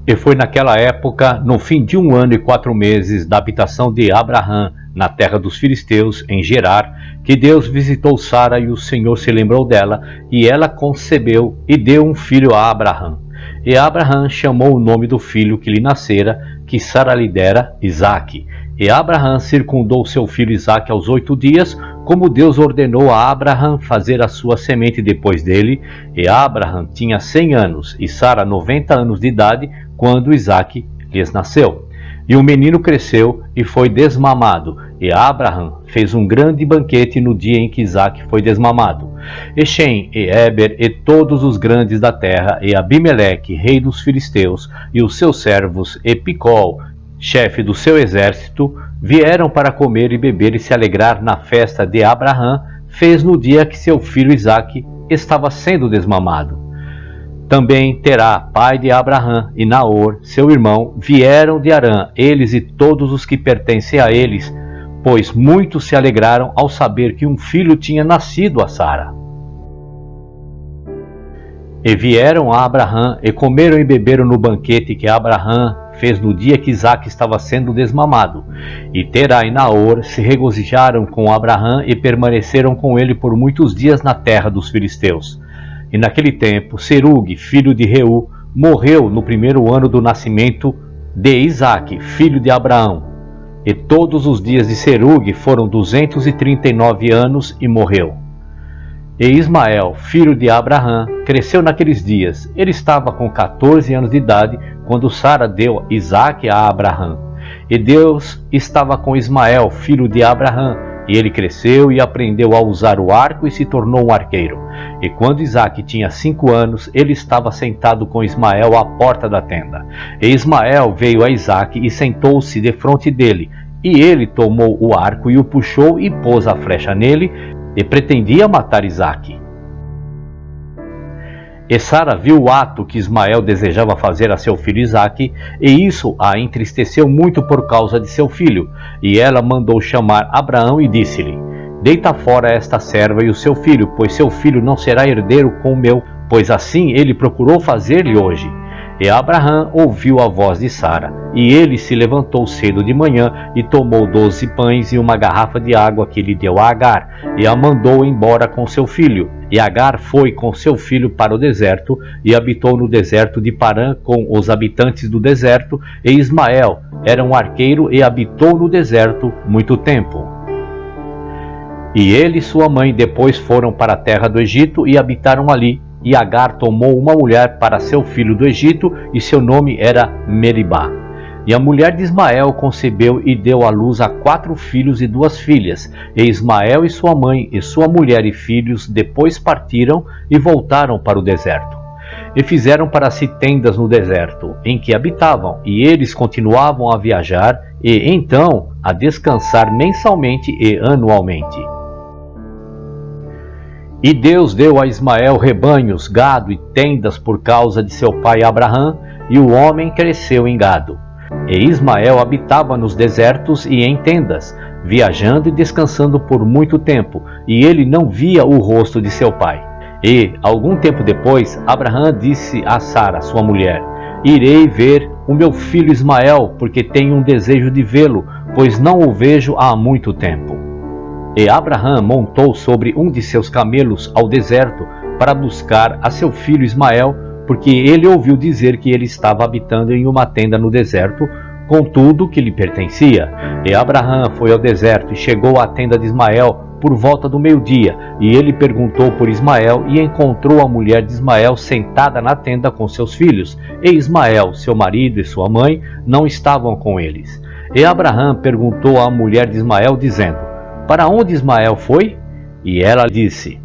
E foi naquela época, no fim de 1 ano e 4 meses da habitação de Abraham na terra dos filisteus, em Gerar, que Deus visitou Sara e o Senhor se lembrou dela, e ela concebeu e deu um filho a Abraham. E Abraham chamou o nome do filho que lhe nascera, que Sara lhe dera, Isaque. E Abraham circundou seu filho Isaque aos 8 dias, como Deus ordenou a Abraham fazer a sua semente depois dele. E Abraham tinha 100 anos e Sara 90 anos de idade, quando Isaque lhes nasceu. E o menino cresceu e foi desmamado, e Abraham fez um grande banquete no dia em que Isaque foi desmamado. E Shem, e Eber, e todos os grandes da terra, e Abimeleque, rei dos filisteus, e os seus servos, e Picol, chefe do seu exército, vieram para comer e beber e se alegrar na festa de Abraham fez no dia que seu filho Isaque estava sendo desmamado. Também Terá, pai de Abraham, e Naor, seu irmão, vieram de Harã, eles e todos os que pertencem a eles, pois muitos se alegraram ao saber que um filho tinha nascido a Sara. E vieram a Abraham, e comeram e beberam no banquete que Abraham fez no dia que Isaque estava sendo desmamado. E Terá e Naor se regozijaram com Abraham e permaneceram com ele por muitos dias na terra dos filisteus. E naquele tempo, Serugue, filho de Reu, morreu no 1º ano do nascimento de Isaque, filho de Abraão. E todos os dias de Serugue foram 239 anos e morreu. E Ismael, filho de Abraham, cresceu naqueles dias. Ele estava com 14 anos de idade, quando Sara deu Isaque a Abraham. E Deus estava com Ismael, filho de Abraham, e ele cresceu e aprendeu a usar o arco e se tornou um arqueiro. E quando Isaque tinha 5 anos, ele estava sentado com Ismael à porta da tenda. E Ismael veio a Isaque e sentou-se defronte dele. E ele tomou o arco e o puxou e pôs a flecha nele, e pretendia matar Isaque. E Sara viu o ato que Ismael desejava fazer a seu filho Isaque, e isso a entristeceu muito por causa de seu filho. E ela mandou chamar Abraão e disse-lhe: Deita fora esta serva e o seu filho, pois seu filho não será herdeiro com o meu, pois assim ele procurou fazer-lhe hoje. E Abraão ouviu a voz de Sara, e ele se levantou cedo de manhã, e tomou 12 pães e uma garrafa de água que lhe deu a Agar, e a mandou embora com seu filho. E Agar foi com seu filho para o deserto, e habitou no deserto de Parã com os habitantes do deserto, e Ismael era um arqueiro e habitou no deserto muito tempo. E ele e sua mãe depois foram para a terra do Egito e habitaram ali. E Agar tomou uma mulher para seu filho do Egito, e seu nome era Meribá. E a mulher de Ismael concebeu e deu à luz a 4 filhos e 2 filhas. E Ismael e sua mãe e sua mulher e filhos depois partiram e voltaram para o deserto. E fizeram para si tendas no deserto, em que habitavam, e eles continuavam a viajar, e então a descansar mensalmente e anualmente. E Deus deu a Ismael rebanhos, gado e tendas por causa de seu pai Abraham, e o homem cresceu em gado. E Ismael habitava nos desertos e em tendas, viajando e descansando por muito tempo, e ele não via o rosto de seu pai. E, algum tempo depois, Abraham disse a Sara, sua mulher: Irei ver o meu filho Ismael, porque tenho um desejo de vê-lo, pois não o vejo há muito tempo. E Abraham montou sobre um de seus camelos ao deserto para buscar a seu filho Ismael, porque ele ouviu dizer que ele estava habitando em uma tenda no deserto, com tudo que lhe pertencia. E Abraham foi ao deserto e chegou à tenda de Ismael por volta do meio-dia, e ele perguntou por Ismael e encontrou a mulher de Ismael sentada na tenda com seus filhos, e Ismael, seu marido e sua mãe não estavam com eles. E Abraham perguntou à mulher de Ismael, dizendo: Para onde Ismael foi? E ela disse: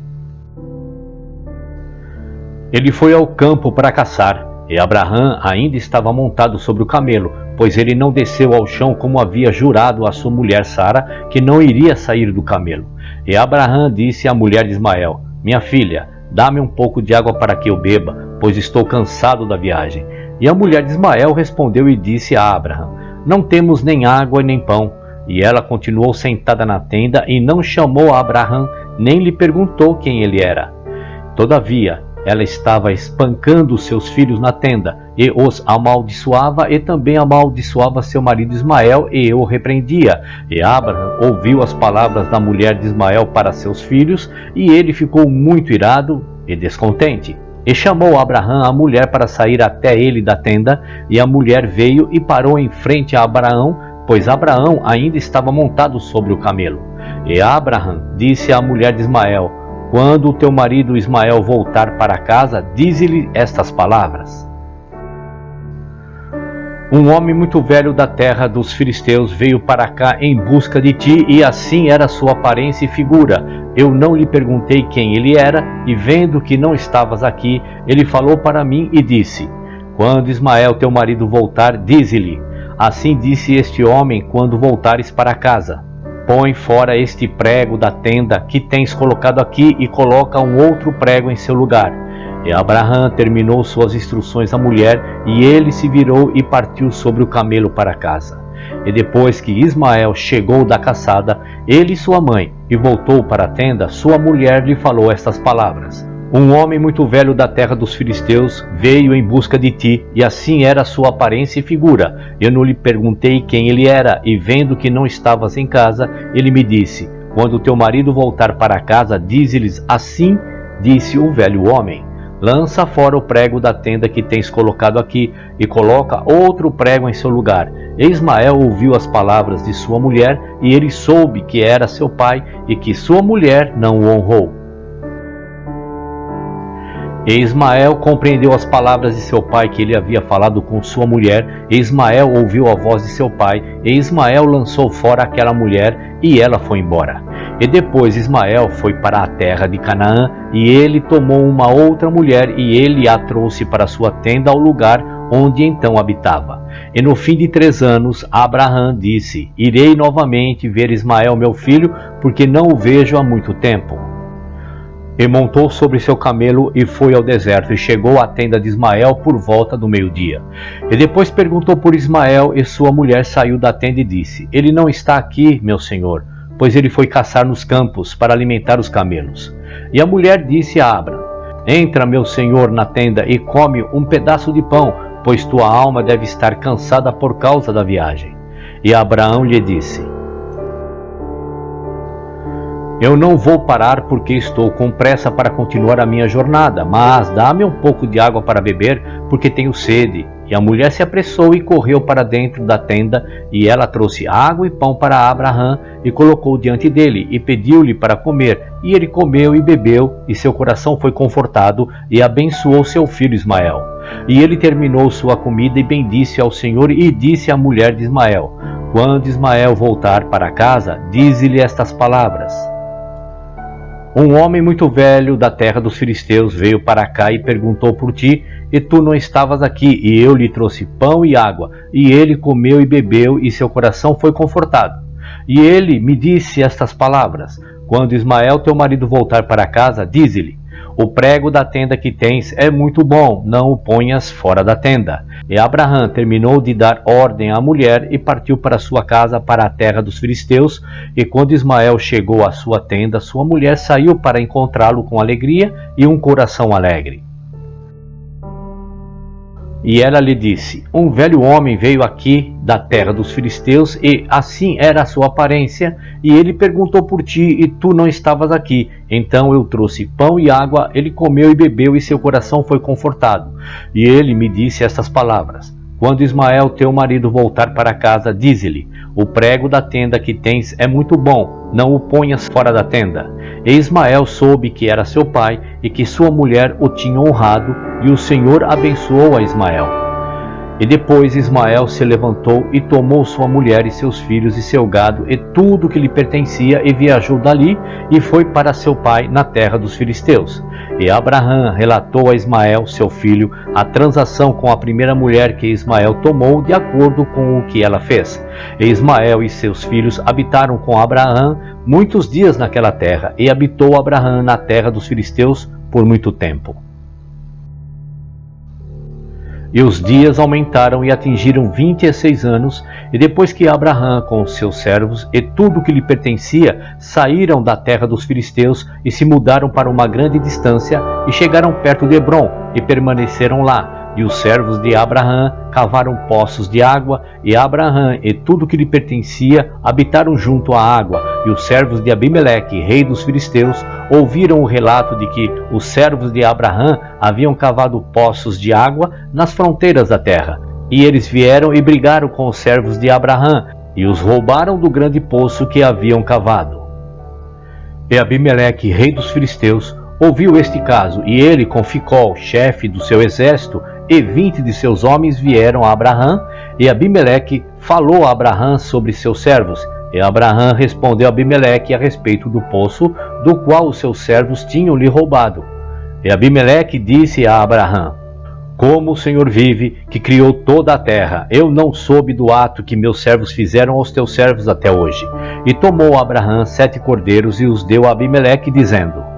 Ele foi ao campo para caçar. E Abraham ainda estava montado sobre o camelo, pois ele não desceu ao chão como havia jurado a sua mulher Sara, que não iria sair do camelo. E Abraham disse à mulher de Ismael: Minha filha, dá-me um pouco de água para que eu beba, pois estou cansado da viagem. E a mulher de Ismael respondeu e disse a Abraham: Não temos nem água nem pão. E ela continuou sentada na tenda e não chamou a Abraham, nem lhe perguntou quem ele era. Todavia, ela estava espancando seus filhos na tenda, e os amaldiçoava, e também amaldiçoava seu marido Ismael, e o repreendia. E Abraham ouviu as palavras da mulher de Ismael para seus filhos, e ele ficou muito irado e descontente. E chamou Abraham a mulher para sair até ele da tenda, e a mulher veio e parou em frente a Abraão, pois Abraão ainda estava montado sobre o camelo. E Abraham disse à mulher de Ismael: quando o teu marido Ismael voltar para casa, dize-lhe estas palavras. Um homem muito velho da terra dos filisteus veio para cá em busca de ti, e assim era sua aparência e figura. Eu não lhe perguntei quem ele era, e vendo que não estavas aqui, ele falou para mim e disse: quando Ismael teu marido voltar, dize-lhe: assim disse este homem, quando voltares para casa, põe fora este prego da tenda que tens colocado aqui e coloca um outro prego em seu lugar. E Abraham terminou suas instruções à mulher, e ele se virou e partiu sobre o camelo para casa. E depois que Ismael chegou da caçada, ele e sua mãe, e voltou para a tenda, sua mulher lhe falou estas palavras: um homem muito velho da terra dos filisteus veio em busca de ti, e assim era sua aparência e figura. Eu não lhe perguntei quem ele era, e vendo que não estavas em casa, ele me disse: quando teu marido voltar para casa, dize-lhes: assim disse o velho homem, lança fora o prego da tenda que tens colocado aqui, e coloca outro prego em seu lugar. E Ismael ouviu as palavras de sua mulher, e ele soube que era seu pai, e que sua mulher não o honrou. E Ismael compreendeu as palavras de seu pai que ele havia falado com sua mulher, e Ismael ouviu a voz de seu pai, e Ismael lançou fora aquela mulher, e ela foi embora. E depois Ismael foi para a terra de Canaã, e ele tomou uma outra mulher, e ele a trouxe para sua tenda ao lugar onde então habitava. E no fim de 3 anos, Abraham disse: irei novamente ver Ismael meu filho, porque não o vejo há muito tempo. E montou sobre seu camelo e foi ao deserto, e chegou à tenda de Ismael por volta do meio-dia. E depois perguntou por Ismael, e sua mulher saiu da tenda e disse: ele não está aqui, meu senhor, pois ele foi caçar nos campos para alimentar os camelos. E a mulher disse a Abraham: entra, meu senhor, na tenda e come um pedaço de pão, pois tua alma deve estar cansada por causa da viagem. E Abraão lhe disse: eu não vou parar porque estou com pressa para continuar a minha jornada, mas dá-me um pouco de água para beber, porque tenho sede. E a mulher se apressou e correu para dentro da tenda, e ela trouxe água e pão para Abraham, e colocou diante dele, e pediu-lhe para comer. E ele comeu e bebeu, e seu coração foi confortado, e abençoou seu filho Ismael. E ele terminou sua comida e bendisse ao Senhor, e disse à mulher de Ismael: quando Ismael voltar para casa, dize-lhe estas palavras: um homem muito velho da terra dos filisteus veio para cá e perguntou por ti, e tu não estavas aqui, e eu lhe trouxe pão e água, e ele comeu e bebeu, e seu coração foi confortado. E ele me disse estas palavras: quando Ismael teu marido voltar para casa, dize-lhe: o prego da tenda que tens é muito bom, não o ponhas fora da tenda. E Abraham terminou de dar ordem à mulher e partiu para sua casa, para a terra dos filisteus. E quando Ismael chegou à sua tenda, sua mulher saiu para encontrá-lo com alegria e um coração alegre. E ela lhe disse: um velho homem veio aqui da terra dos filisteus, e assim era a sua aparência, e ele perguntou por ti, e tu não estavas aqui. Então eu trouxe pão e água, ele comeu e bebeu, e seu coração foi confortado. E ele me disse estas palavras: quando Ismael teu marido voltar para casa, dize-lhe: o prego da tenda que tens é muito bom, não o ponhas fora da tenda. E Ismael soube que era seu pai, e que sua mulher o tinha honrado, e o Senhor abençoou a Ismael. E depois Ismael se levantou e tomou sua mulher e seus filhos e seu gado e tudo que lhe pertencia, e viajou dali e foi para seu pai na terra dos filisteus. E Abraham relatou a Ismael, seu filho, a transação com a primeira mulher que Ismael tomou, de acordo com o que ela fez. E Ismael e seus filhos habitaram com Abraham muitos dias naquela terra, e habitou Abraham na terra dos filisteus por muito tempo. E os dias aumentaram e atingiram 26 anos, e depois que Abraão com os seus servos e tudo o que lhe pertencia saíram da terra dos filisteus e se mudaram para uma grande distância e chegaram perto de Hebrom e permaneceram lá. E os servos de Abraão cavaram poços de água, e Abraão e tudo o que lhe pertencia habitaram junto à água. E os servos de Abimeleque, rei dos filisteus, ouviram o relato de que os servos de Abraão haviam cavado poços de água nas fronteiras da terra. E eles vieram e brigaram com os servos de Abraão, e os roubaram do grande poço que haviam cavado. E Abimeleque, rei dos filisteus, ouviu este caso, e ele com Ficol, chefe do seu exército, e 20 de seus homens vieram a Abraão, e Abimeleque falou a Abraão sobre seus servos. E Abraão respondeu a Abimeleque a respeito do poço, do qual os seus servos tinham lhe roubado. E Abimeleque disse a Abraão: Como o Senhor vive, que criou toda a terra, eu não soube do ato que meus servos fizeram aos teus servos até hoje. E tomou Abraão 7 cordeiros e os deu a Abimeleque, dizendo: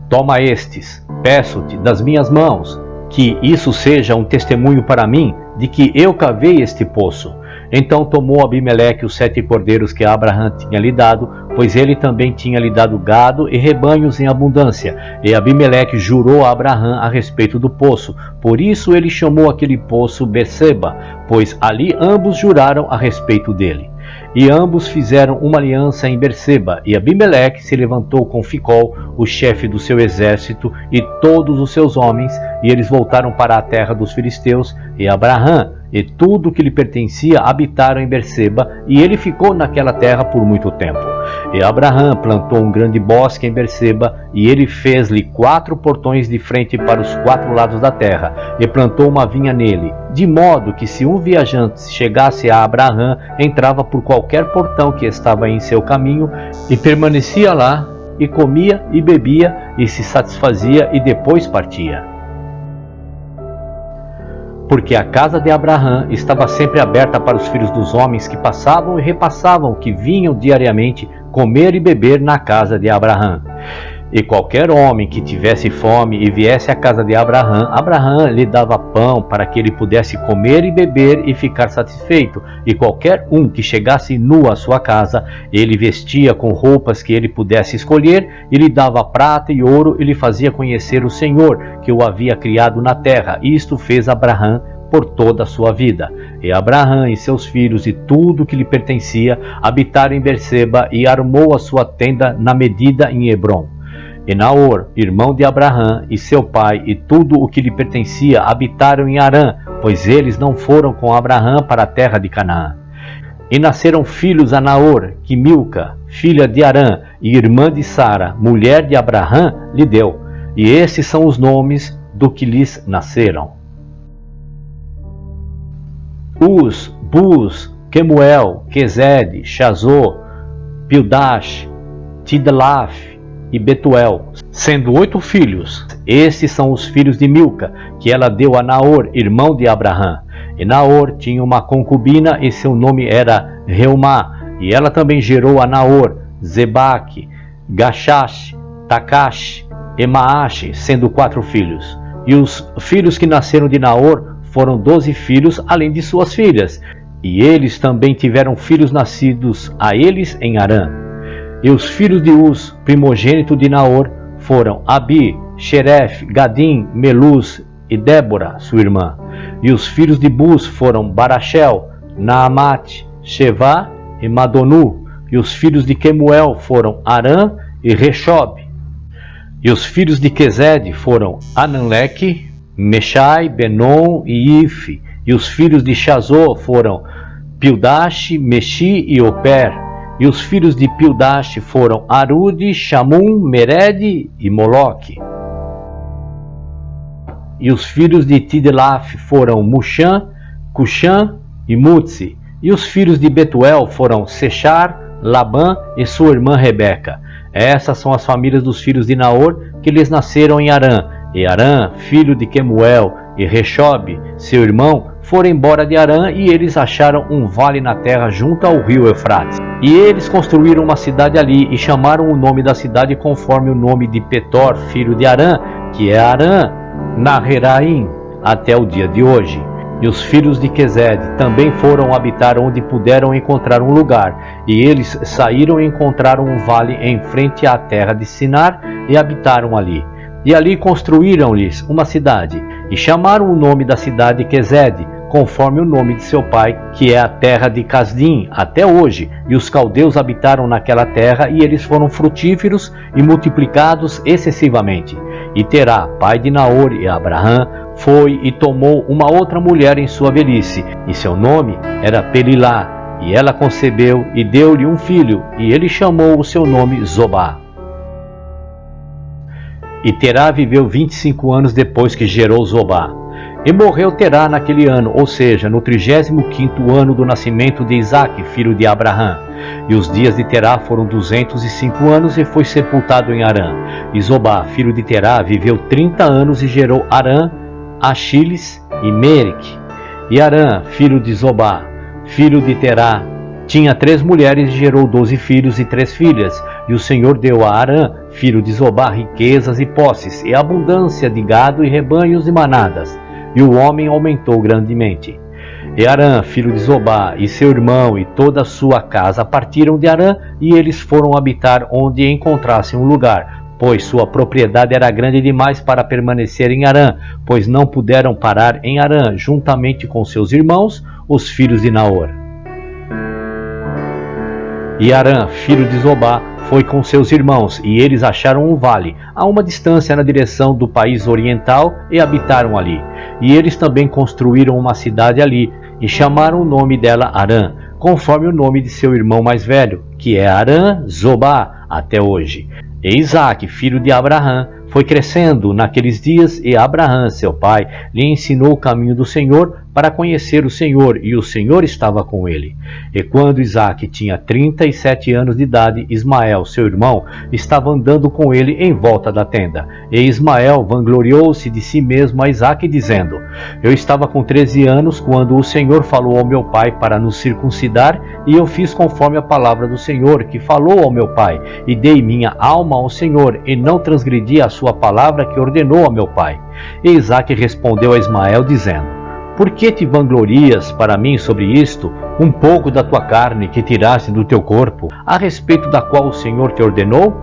Toma estes, peço-te, das minhas mãos, que isso seja um testemunho para mim, de que eu cavei este poço. Então tomou Abimeleque os 7 cordeiros que Abraão tinha lhe dado, pois ele também tinha lhe dado gado e rebanhos em abundância. E Abimeleque jurou a Abraão a respeito do poço. Por isso ele chamou aquele poço Berseba, pois ali ambos juraram a respeito dele. E ambos fizeram uma aliança em Berseba, e Abimeleque se levantou com Ficol, o chefe do seu exército, e todos os seus homens, e eles voltaram para a terra dos filisteus, e Abraão e tudo o que lhe pertencia habitaram em Berseba, e ele ficou naquela terra por muito tempo. E Abraão plantou um grande bosque em Berseba, e ele fez-lhe 4 portões de frente para os 4 lados da terra, e plantou uma vinha nele, de modo que se um viajante chegasse a Abraão, entrava por qualquer portão que estava em seu caminho, e permanecia lá, e comia e bebia, e se satisfazia, e depois partia. Porque a casa de Abraão estava sempre aberta para os filhos dos homens que passavam e repassavam, que vinham diariamente comer e beber na casa de Abraão. E qualquer homem que tivesse fome e viesse à casa de Abraão, Abraão lhe dava pão para que ele pudesse comer e beber e ficar satisfeito. E qualquer um que chegasse nu à sua casa, ele vestia com roupas que ele pudesse escolher, e lhe dava prata e ouro, e lhe fazia conhecer o Senhor, que o havia criado na terra. Isto fez Abraão por toda a sua vida. E Abraão e seus filhos e tudo que lhe pertencia habitaram em Berseba, e armou a sua tenda na medida em Hebrom. E Naor, irmão de Abraão, e seu pai, e tudo o que lhe pertencia, habitaram em Harã, pois eles não foram com Abraão para a terra de Canaã. E nasceram filhos a Naor, que Milca, filha de Harã, e irmã de Sara, mulher de Abraão, lhe deu. E estes são os nomes do que lhes nasceram: Uz, Buz, Quemuel, Quezede, Chazô, Pildash, Tidlaf e Betuel, sendo 8 filhos. Estes são os filhos de Milca, que ela deu a Naor, irmão de Abraão. E Naor tinha uma concubina, e seu nome era Reumá, e ela também gerou a Naor, Zebaque, Gachash, Tacash e Maache, sendo 4 filhos. E os filhos que nasceram de Naor foram 12 filhos, além de suas filhas. E eles também tiveram filhos nascidos a eles em Harã. E os filhos de Uz, primogênito de Naor, foram Abi, Xeref, Gadim, Meluz e Débora, sua irmã. E os filhos de Buz foram Barachel, Naamate, Shevá e Madonu. E os filhos de Quemuel foram Arã e Rechob. E os filhos de Quezede foram Ananleque, Meshai, Benon e Ife. E os filhos de Chazô foram Pildash, Meshi e Oper. E os filhos de Pildash foram Arude, Chamum, Mered e Moloque. E os filhos de Tidlaf foram Muxã, Cuxã e Mutsi. E os filhos de Betuel foram Sechar, Labã e sua irmã Rebeca. Essas são as famílias dos filhos de Naor, que lhes nasceram em Harã. E Harã, filho de Quemuel, e Rechob, seu irmão, foram embora de Harã, e eles acharam um vale na terra junto ao rio Eufrates. E eles construíram uma cidade ali, e chamaram o nome da cidade conforme o nome de Petor, filho de Harã, que é Harã. Naheraim, até o dia de hoje. E os filhos de Quezede também foram habitar onde puderam encontrar um lugar, e eles saíram e encontraram um vale em frente à terra de Sinar, e habitaram ali. E ali construíram-lhes uma cidade, e chamaram o nome da cidade Quezede, conforme o nome de seu pai, que é a terra de Casdim, até hoje. E os caldeus habitaram naquela terra, e eles foram frutíferos e multiplicados excessivamente. E Terá, pai de Naor e Abraão, foi e tomou uma outra mulher em sua velhice, e seu nome era Pelilá, e ela concebeu e deu-lhe um filho, e ele chamou o seu nome Zobá. E Terá viveu 25 anos depois que gerou Zobá. E morreu Terá naquele ano, ou seja, no 35º ano do nascimento de Isaque, filho de Abraão. E os dias de Terá foram 205 anos, e foi sepultado em Harã. E Zobá, filho de Terá, viveu 30 anos e gerou Harã, Achiles e Merique. E Harã, filho de Zobá, filho de Terá, tinha 3 mulheres e gerou 12 filhos e 3 filhas. E o Senhor deu a Harã, filho de Zobá, riquezas e posses, e abundância de gado e rebanhos e manadas. E o homem aumentou grandemente. E Harã, filho de Zobá, e seu irmão e toda a sua casa partiram de Harã, e eles foram habitar onde encontrassem um lugar, pois sua propriedade era grande demais para permanecer em Harã, pois não puderam parar em Harã, juntamente com seus irmãos, os filhos de Naor. E Harã, filho de Zobá, foi com seus irmãos, e eles acharam um vale, a uma distância na direção do país oriental, e habitaram ali. E eles também construíram uma cidade ali, e chamaram o nome dela Harã, conforme o nome de seu irmão mais velho, que é Harã Zobá, até hoje. E Isaque, filho de Abraão, foi crescendo naqueles dias, e Abraão, seu pai, lhe ensinou o caminho do Senhor para conhecer o Senhor, e o Senhor estava com ele. E quando Isaque tinha 37 anos de idade, Ismael, seu irmão, estava andando com ele em volta da tenda. E Ismael vangloriou-se de si mesmo a Isaque, dizendo: Eu estava com 13 anos quando o Senhor falou ao meu pai para nos circuncidar, e eu fiz conforme a palavra do Senhor, que falou ao meu pai, e dei minha alma ao Senhor, e não transgredi a sua palavra que ordenou ao meu pai. E Isaque respondeu a Ismael, dizendo: Por que te vanglorias para mim sobre isto, um pouco da tua carne que tiraste do teu corpo, a respeito da qual o Senhor te ordenou?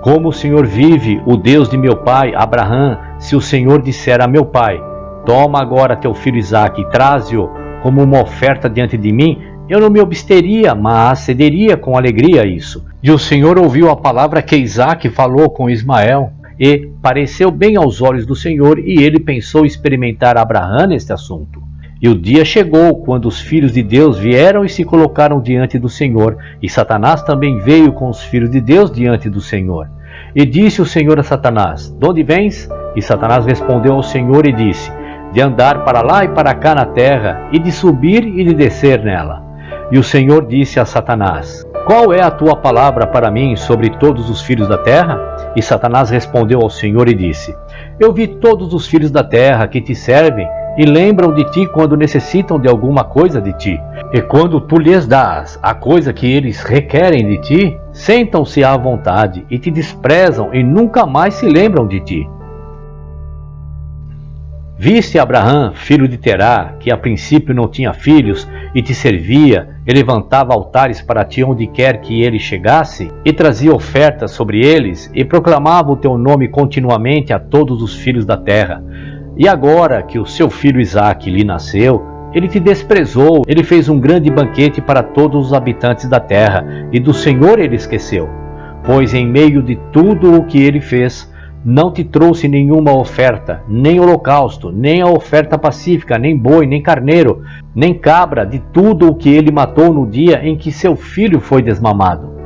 Como o Senhor vive, o Deus de meu pai Abraão, se o Senhor disser a meu pai: Toma agora teu filho Isaque e traze-o como uma oferta diante de mim, eu não me obsteria, mas cederia com alegria a isso. E o Senhor ouviu a palavra que Isaque falou com Ismael, e pareceu bem aos olhos do Senhor, e ele pensou experimentar Abraão neste assunto. E o dia chegou, quando os filhos de Deus vieram e se colocaram diante do Senhor, e Satanás também veio com os filhos de Deus diante do Senhor. E disse o Senhor a Satanás: De onde vens? E Satanás respondeu ao Senhor e disse: De andar para lá e para cá na terra, e de subir e de descer nela. E o Senhor disse a Satanás: Qual é a tua palavra para mim sobre todos os filhos da terra? E Satanás respondeu ao Senhor e disse: Eu vi todos os filhos da terra que te servem e lembram de ti quando necessitam de alguma coisa de ti. E quando tu lhes dás a coisa que eles requerem de ti, sentam-se à vontade e te desprezam e nunca mais se lembram de ti. Viste Abraão, filho de Terá, que a princípio não tinha filhos, e te servia, e levantava altares para ti onde quer que ele chegasse, e trazia ofertas sobre eles, e proclamava o teu nome continuamente a todos os filhos da terra. E agora que o seu filho Isaque lhe nasceu, ele te desprezou, ele fez um grande banquete para todos os habitantes da terra, e do Senhor ele esqueceu. Pois em meio de tudo o que ele fez, não te trouxe nenhuma oferta, nem holocausto, nem a oferta pacífica, nem boi, nem carneiro, nem cabra, de tudo o que ele matou no dia em que seu filho foi desmamado.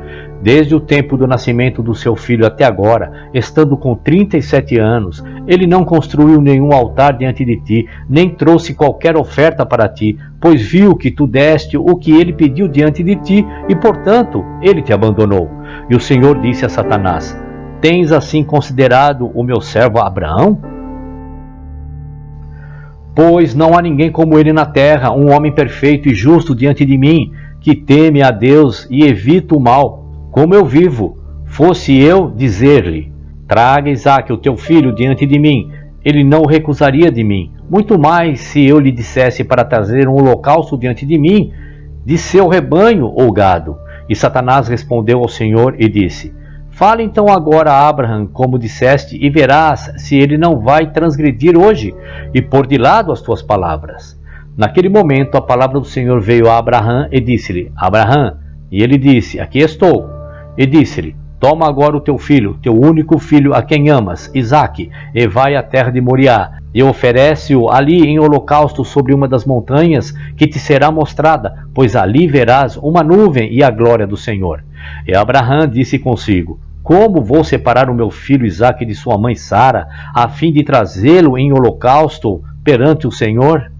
Desde o tempo do nascimento do seu filho até agora, estando com 37 anos, ele não construiu nenhum altar diante de ti, nem trouxe qualquer oferta para ti, pois viu que tu deste o que ele pediu diante de ti, e portanto ele te abandonou. E o Senhor disse a Satanás: Tens assim considerado o meu servo Abraão? Pois não há ninguém como ele na terra, um homem perfeito e justo diante de mim, que teme a Deus e evita o mal. Como eu vivo, fosse eu dizer-lhe: Traga Isaque, o teu filho, diante de mim. Ele não o recusaria de mim. Muito mais se eu lhe dissesse para trazer um holocausto diante de mim, de seu rebanho ou gado. E Satanás respondeu ao Senhor e disse: Fale então agora a Abraham como disseste, e verás se ele não vai transgredir hoje e pôr de lado as tuas palavras. Naquele momento a palavra do Senhor veio a Abraham e disse-lhe: Abraham. E ele disse: Aqui estou. E disse-lhe: Toma agora o teu filho, teu único filho a quem amas, Isaque, e vai à terra de Moriá, e oferece-o ali em holocausto sobre uma das montanhas que te será mostrada, pois ali verás uma nuvem e a glória do Senhor. E Abraham disse consigo: Como vou separar o meu filho Isaque de sua mãe Sara, a fim de trazê-lo em holocausto perante o Senhor?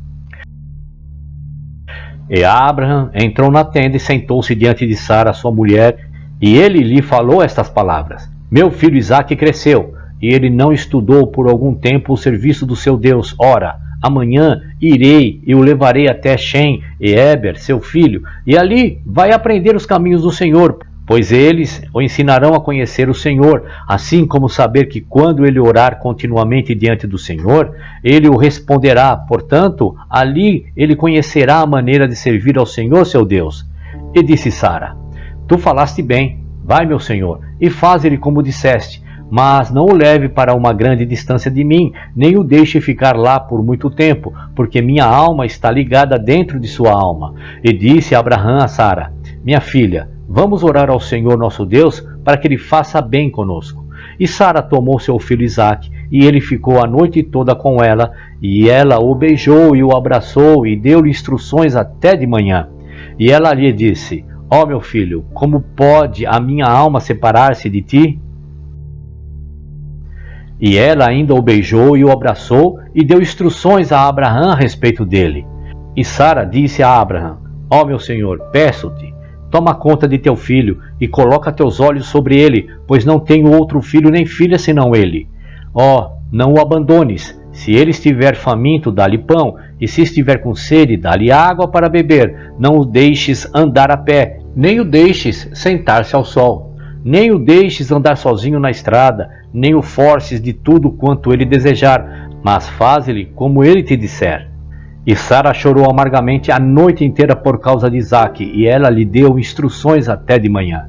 E Abraham entrou na tenda e sentou-se diante de Sara, sua mulher, e ele lhe falou estas palavras: Meu filho Isaque cresceu, e ele não estudou por algum tempo o serviço do seu Deus. Ora, amanhã irei e o levarei até Shem e Eber, seu filho, e ali vai aprender os caminhos do Senhor, pois eles o ensinarão a conhecer o Senhor, assim como saber que quando ele orar continuamente diante do Senhor, ele o responderá. Portanto, ali ele conhecerá a maneira de servir ao Senhor, seu Deus. E disse Sara: Tu falaste bem, vai, meu senhor, e faz-lhe como disseste, mas não o leve para uma grande distância de mim, nem o deixe ficar lá por muito tempo, porque minha alma está ligada dentro de sua alma. E disse Abraham a Sara: Minha filha, vamos orar ao Senhor nosso Deus, para que ele faça bem conosco. E Sara tomou seu filho Isaque, e ele ficou a noite toda com ela, e ela o beijou e o abraçou, e deu-lhe instruções até de manhã. E ela lhe disse: Ó meu filho, como pode a minha alma separar-se de ti? E ela ainda o beijou e o abraçou, e deu instruções a Abraham a respeito dele. E Sara disse a Abraham: Ó meu senhor, peço-te, toma conta de teu filho, e coloca teus olhos sobre ele, pois não tenho outro filho nem filha senão ele. Ó, não o abandones. Se ele estiver faminto, dá-lhe pão, e se estiver com sede, dá-lhe água para beber. Não o deixes andar a pé, nem o deixes sentar-se ao sol. Nem o deixes andar sozinho na estrada, nem o forces de tudo quanto ele desejar, mas faze-lhe como ele te disser. E Sara chorou amargamente a noite inteira por causa de Isaque, e ela lhe deu instruções até de manhã.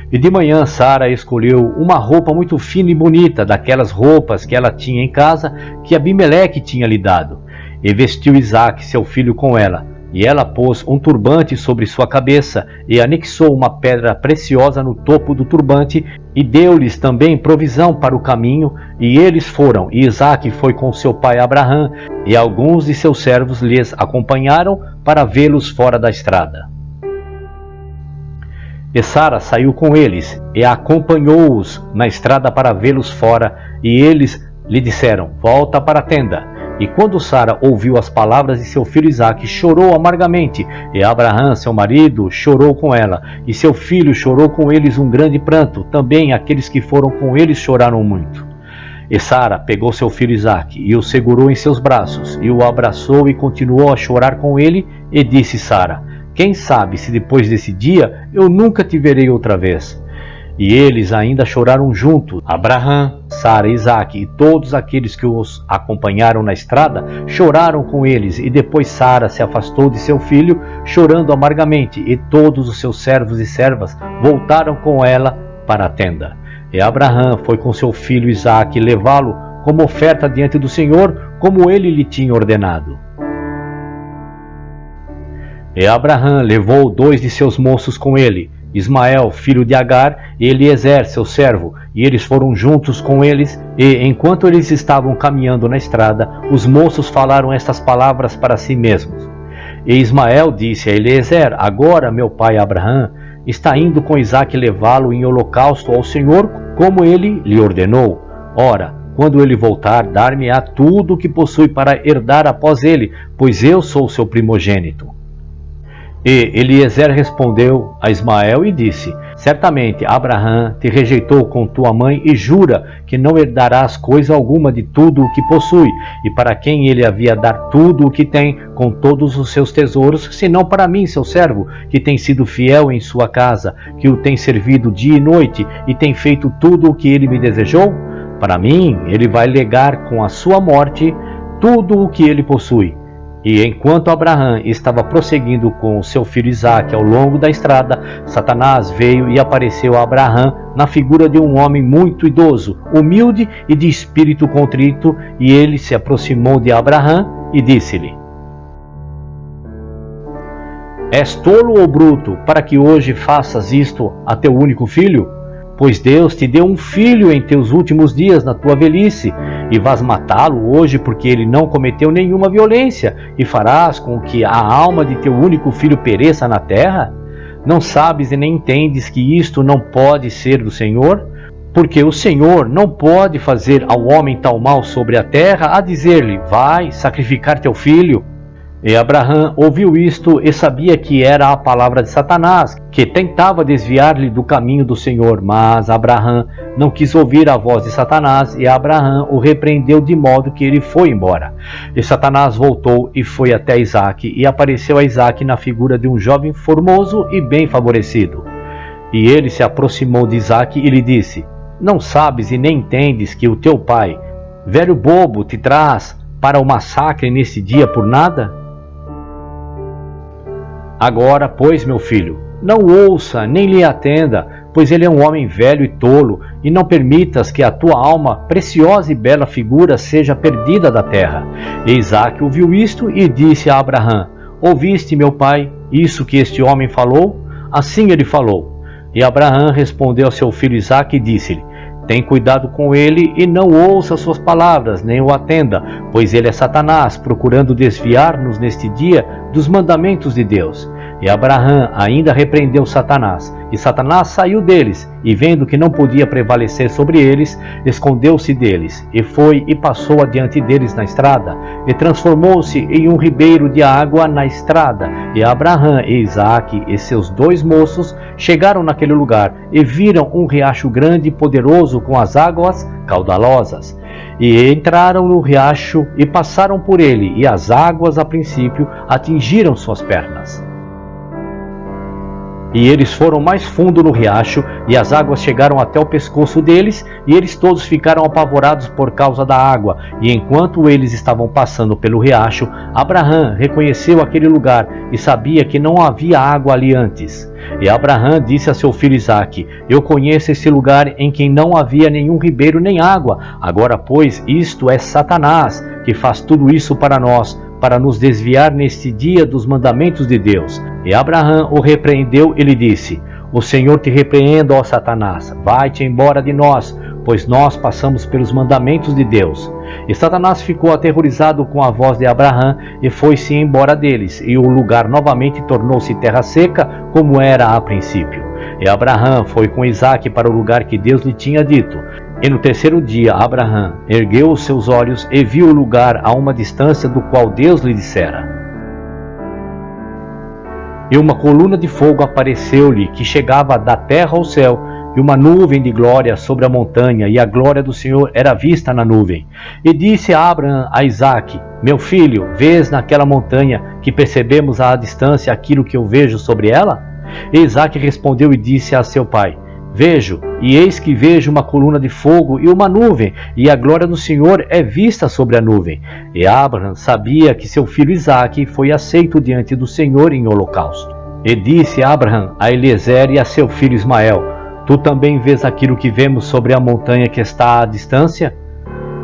E de manhã Sara escolheu uma roupa muito fina e bonita, daquelas roupas que ela tinha em casa, que Abimeleque tinha lhe dado, e vestiu Isaque, seu filho, com ela. E ela pôs um turbante sobre sua cabeça, e anexou uma pedra preciosa no topo do turbante, e deu-lhes também provisão para o caminho, e eles foram. E Isaque foi com seu pai Abraham, e alguns de seus servos lhes acompanharam para vê-los fora da estrada. E Sara saiu com eles, e acompanhou-os na estrada para vê-los fora, e eles lhe disseram: Volta para a tenda. E quando Sara ouviu as palavras de seu filho Isaque, chorou amargamente, e Abraham, seu marido, chorou com ela, e seu filho chorou com eles um grande pranto. Também aqueles que foram com eles choraram muito. E Sara pegou seu filho Isaque, e o segurou em seus braços, e o abraçou, e continuou a chorar com ele, e disse Sara: Quem sabe se depois desse dia eu nunca te verei outra vez. E eles ainda choraram juntos, Abraham, Sara, Isaque, e todos aqueles que os acompanharam na estrada choraram com eles. E depois Sara se afastou de seu filho, chorando amargamente, e todos os seus servos e servas voltaram com ela para a tenda. E Abraham foi com seu filho Isaque levá-lo como oferta diante do Senhor, como ele lhe tinha ordenado. E Abraham levou 2 de seus moços com ele, Ismael, filho de Agar, e Eliezer, seu servo, e eles foram juntos com eles, e enquanto eles estavam caminhando na estrada, os moços falaram estas palavras para si mesmos. E Ismael disse a Eliezer: Agora meu pai Abraham está indo com Isaque levá-lo em holocausto ao Senhor, como ele lhe ordenou. Ora, quando ele voltar, dar-me-á tudo o que possui para herdar após ele, pois eu sou seu primogênito. E Eliezer respondeu a Ismael e disse: Certamente Abraham te rejeitou com tua mãe e jura que não herdarás coisa alguma de tudo o que possui, e para quem ele havia dar tudo o que tem, com todos os seus tesouros, senão para mim, seu servo, que tem sido fiel em sua casa, que o tem servido dia e noite, e tem feito tudo o que ele me desejou? Para mim, ele vai legar com a sua morte tudo o que ele possui. E enquanto Abraão estava prosseguindo com seu filho Isaque ao longo da estrada, Satanás veio e apareceu a Abraão na figura de um homem muito idoso, humilde e de espírito contrito, e ele se aproximou de Abraão e disse-lhe: És tolo ou bruto, para que hoje faças isto a teu único filho? Pois Deus te deu um filho em teus últimos dias na tua velhice, e vás matá-lo hoje porque ele não cometeu nenhuma violência, e farás com que a alma de teu único filho pereça na terra? Não sabes e nem entendes que isto não pode ser do Senhor? Porque o Senhor não pode fazer ao homem tal mal sobre a terra, a dizer-lhe: vai sacrificar teu filho. E Abraão ouviu isto e sabia que era a palavra de Satanás, que tentava desviar-lhe do caminho do Senhor. Mas Abraão não quis ouvir a voz de Satanás, e Abraão o repreendeu de modo que ele foi embora. E Satanás voltou e foi até Isaque, e apareceu a Isaque na figura de um jovem formoso e bem favorecido. E ele se aproximou de Isaque e lhe disse: Não sabes e nem entendes que o teu pai, velho bobo, te traz para o massacre nesse dia por nada? Agora, pois, meu filho, não ouça nem lhe atenda, pois ele é um homem velho e tolo, e não permitas que a tua alma, preciosa e bela figura, seja perdida da terra. E Isaque ouviu isto e disse a Abraão: Ouviste, meu pai, isso que este homem falou? Assim ele falou. E Abraão respondeu ao seu filho Isaque e disse-lhe: Tem cuidado com ele e não ouça suas palavras, nem o atenda, pois ele é Satanás, procurando desviar-nos neste dia dos mandamentos de Deus. E Abraão ainda repreendeu Satanás. E Satanás saiu deles, e vendo que não podia prevalecer sobre eles, escondeu-se deles, e foi e passou adiante deles na estrada, e transformou-se em um ribeiro de água na estrada. E Abraão e Isaque e seus 2 moços chegaram naquele lugar, e viram um riacho grande e poderoso com as águas caudalosas. E entraram no riacho e passaram por ele, e as águas a princípio atingiram suas pernas. E eles foram mais fundo no riacho, e as águas chegaram até o pescoço deles, e eles todos ficaram apavorados por causa da água. E enquanto eles estavam passando pelo riacho, Abraão reconheceu aquele lugar, e sabia que não havia água ali antes. E Abraão disse a seu filho Isaque: Eu conheço esse lugar em que não havia nenhum ribeiro nem água. Agora, pois, isto é Satanás, que faz tudo isso para nós, para nos desviar neste dia dos mandamentos de Deus. E Abraão o repreendeu e lhe disse: O Senhor te repreenda, ó Satanás, vai-te embora de nós, pois nós passamos pelos mandamentos de Deus. E Satanás ficou aterrorizado com a voz de Abraão e foi-se embora deles, e o lugar novamente tornou-se terra seca, como era a princípio. E Abraão foi com Isaque para o lugar que Deus lhe tinha dito. E no 3º dia Abraão ergueu os seus olhos e viu o lugar a uma distância do qual Deus lhe dissera. E uma coluna de fogo apareceu-lhe, que chegava da terra ao céu, e uma nuvem de glória sobre a montanha, e a glória do Senhor era vista na nuvem. E disse Abraão a Isaque: Meu filho, vês naquela montanha que percebemos à distância aquilo que eu vejo sobre ela? E Isaque respondeu e disse a seu pai: Vejo, e eis que vejo uma coluna de fogo e uma nuvem, e a glória do Senhor é vista sobre a nuvem. E Abraão sabia que seu filho Isaque foi aceito diante do Senhor em holocausto. E disse Abraão a Eliezer e a seu filho Ismael: Tu também vês aquilo que vemos sobre a montanha que está à distância?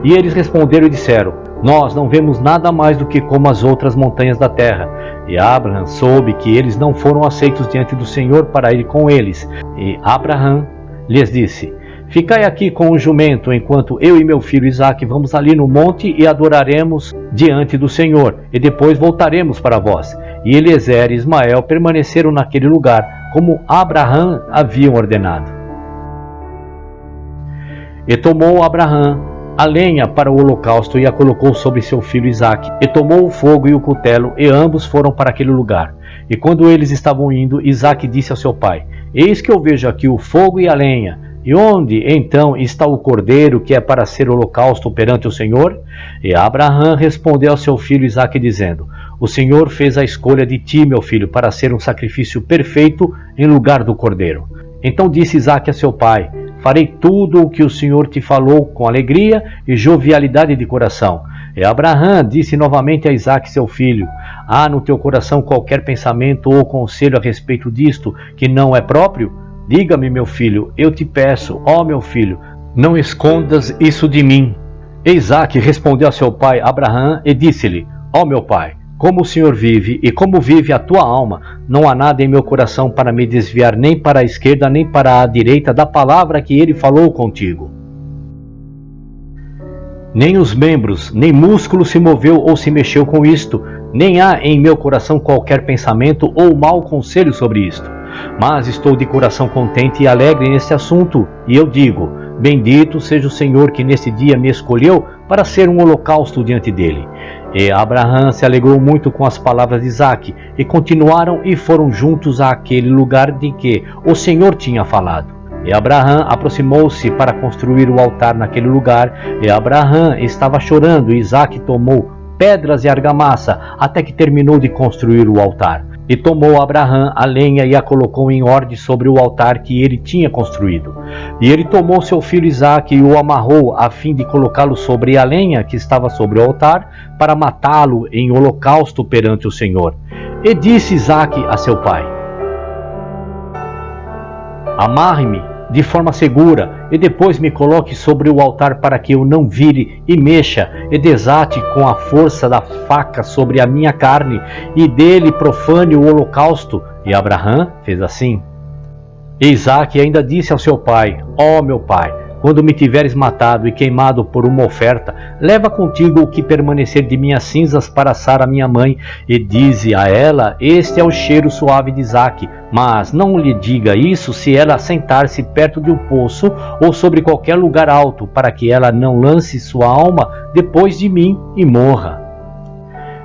E eles responderam e disseram: Nós não vemos nada mais do que como as outras montanhas da terra. E Abraão soube que eles não foram aceitos diante do Senhor para ir com eles. E Abraão lhes disse: Ficai aqui com o jumento, enquanto eu e meu filho Isaque vamos ali no monte e adoraremos diante do Senhor, e depois voltaremos para vós. E Eliezer e Ismael permaneceram naquele lugar, como Abraão haviam ordenado. E tomou Abraão a lenha para o holocausto e a colocou sobre seu filho Isaque. E tomou o fogo e o cutelo, e ambos foram para aquele lugar. E quando eles estavam indo, Isaque disse ao seu pai: Eis que eu vejo aqui o fogo e a lenha. E onde, então, está o cordeiro que é para ser holocausto perante o Senhor? E Abraão respondeu ao seu filho Isaque, dizendo: O Senhor fez a escolha de ti, meu filho, para ser um sacrifício perfeito em lugar do cordeiro. Então disse Isaque a seu pai: farei tudo o que o Senhor te falou com alegria e jovialidade de coração. E Abraão disse novamente a Isaque seu filho: há no teu coração qualquer pensamento ou conselho a respeito disto que não é próprio? Diga-me, meu filho, eu te peço, ó meu filho, não escondas isso de mim. E Isaque respondeu a seu pai Abraão e disse-lhe: ó meu pai, como o Senhor vive e como vive a tua alma, não há nada em meu coração para me desviar nem para a esquerda nem para a direita da palavra que ele falou contigo. Nem os membros, nem músculo se moveu ou se mexeu com isto, nem há em meu coração qualquer pensamento ou mau conselho sobre isto. Mas estou de coração contente e alegre neste assunto, e eu digo: bendito seja o Senhor que neste dia me escolheu para ser um holocausto diante dele. E Abraão se alegrou muito com as palavras de Isaque, e continuaram e foram juntos àquele lugar de que o Senhor tinha falado. E Abraão aproximou-se para construir o altar naquele lugar, e Abraão estava chorando, e Isaque tomou pedras e argamassa, até que terminou de construir o altar. E tomou Abraão a lenha e a colocou em ordem sobre o altar que ele tinha construído. E ele tomou seu filho Isaque e o amarrou, a fim de colocá-lo sobre a lenha que estava sobre o altar, para matá-lo em holocausto perante o Senhor. E disse Isaque a seu pai: amarre-me de forma segura, e depois me coloque sobre o altar para que eu não vire e mexa, e desate com a força da faca sobre a minha carne, e dele profane o holocausto. E Abraão fez assim. E Isaque ainda disse ao seu pai: ó meu pai, quando me tiveres matado e queimado por uma oferta, leva contigo o que permanecer de minhas cinzas para assar a minha mãe, e dize a ela: este é o cheiro suave de Isaque. Mas não lhe diga isso se ela sentar-se perto de um poço ou sobre qualquer lugar alto, para que ela não lance sua alma depois de mim e morra.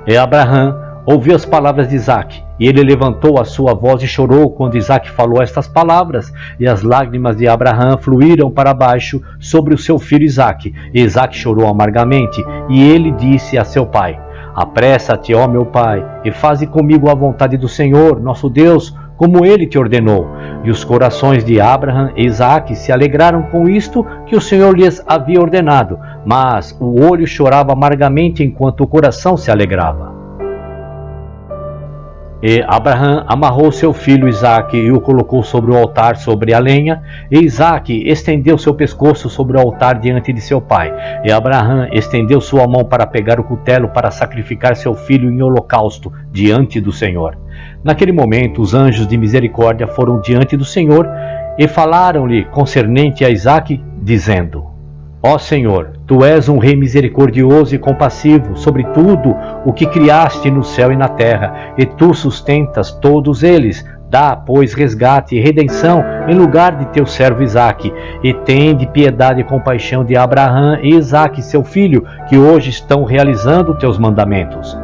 E Abraão ouviu as palavras de Isaque, e ele levantou a sua voz e chorou quando Isaque falou estas palavras, e as lágrimas de Abraão fluíram para baixo sobre o seu filho Isaque. E Isaque chorou amargamente, e ele disse a seu pai: apressa-te, ó meu pai, e faze comigo a vontade do Senhor, nosso Deus, como ele te ordenou. E os corações de Abraão e Isaque se alegraram com isto que o Senhor lhes havia ordenado, mas o olho chorava amargamente enquanto o coração se alegrava. E Abraão amarrou seu filho Isaque e o colocou sobre o altar sobre a lenha, e Isaque estendeu seu pescoço sobre o altar diante de seu pai. E Abraão estendeu sua mão para pegar o cutelo para sacrificar seu filho em holocausto diante do Senhor. Naquele momento os anjos de misericórdia foram diante do Senhor e falaram-lhe concernente a Isaque, dizendo: ó Senhor, tu és um rei misericordioso e compassivo sobre tudo o que criaste no céu e na terra, e tu sustentas todos eles. Dá, pois, resgate e redenção em lugar de teu servo Isaque, e tende piedade e compaixão de Abraão e Isaque, seu filho, que hoje estão realizando teus mandamentos.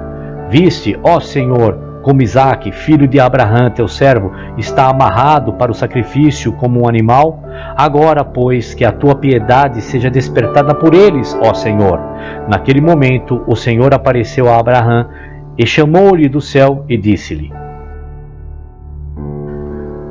Viste, ó Senhor, como Isaque, filho de Abraão, teu servo, está amarrado para o sacrifício como um animal? Agora, pois, que a tua piedade seja despertada por eles, ó Senhor. Naquele momento, o Senhor apareceu a Abraão e chamou-lhe do céu e disse-lhe: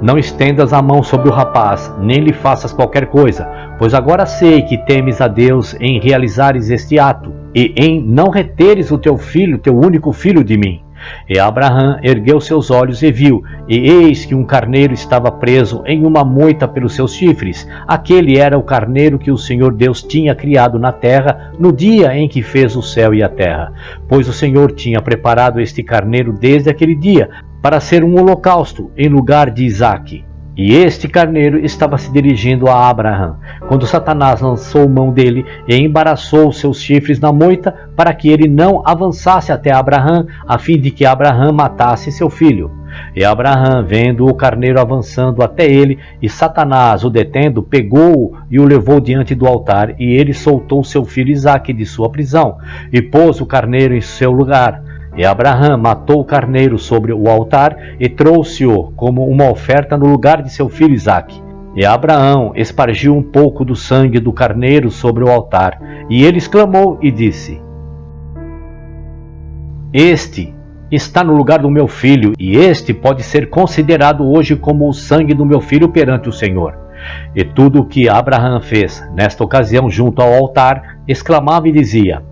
não estendas a mão sobre o rapaz, nem lhe faças qualquer coisa, pois agora sei que temes a Deus em realizares este ato, e em não reteres o teu filho, teu único filho de mim. E Abraão ergueu seus olhos e viu, e eis que um carneiro estava preso em uma moita pelos seus chifres. Aquele era o carneiro que o Senhor Deus tinha criado na terra no dia em que fez o céu e a terra. Pois o Senhor tinha preparado este carneiro desde aquele dia para ser um holocausto em lugar de Isaque. E este carneiro estava se dirigindo a Abraão, quando Satanás lançou mão dele e embaraçou seus chifres na moita, para que ele não avançasse até Abraão, a fim de que Abraão matasse seu filho. E Abraão, vendo o carneiro avançando até ele, e Satanás o detendo, pegou-o e o levou diante do altar, e ele soltou seu filho Isaque de sua prisão, e pôs o carneiro em seu lugar. E Abraão matou o carneiro sobre o altar e trouxe-o como uma oferta no lugar de seu filho Isaque. E Abraão espargiu um pouco do sangue do carneiro sobre o altar, e ele exclamou e disse: este está no lugar do meu filho, e este pode ser considerado hoje como o sangue do meu filho perante o Senhor. E tudo o que Abraão fez, nesta ocasião junto ao altar, exclamava e dizia: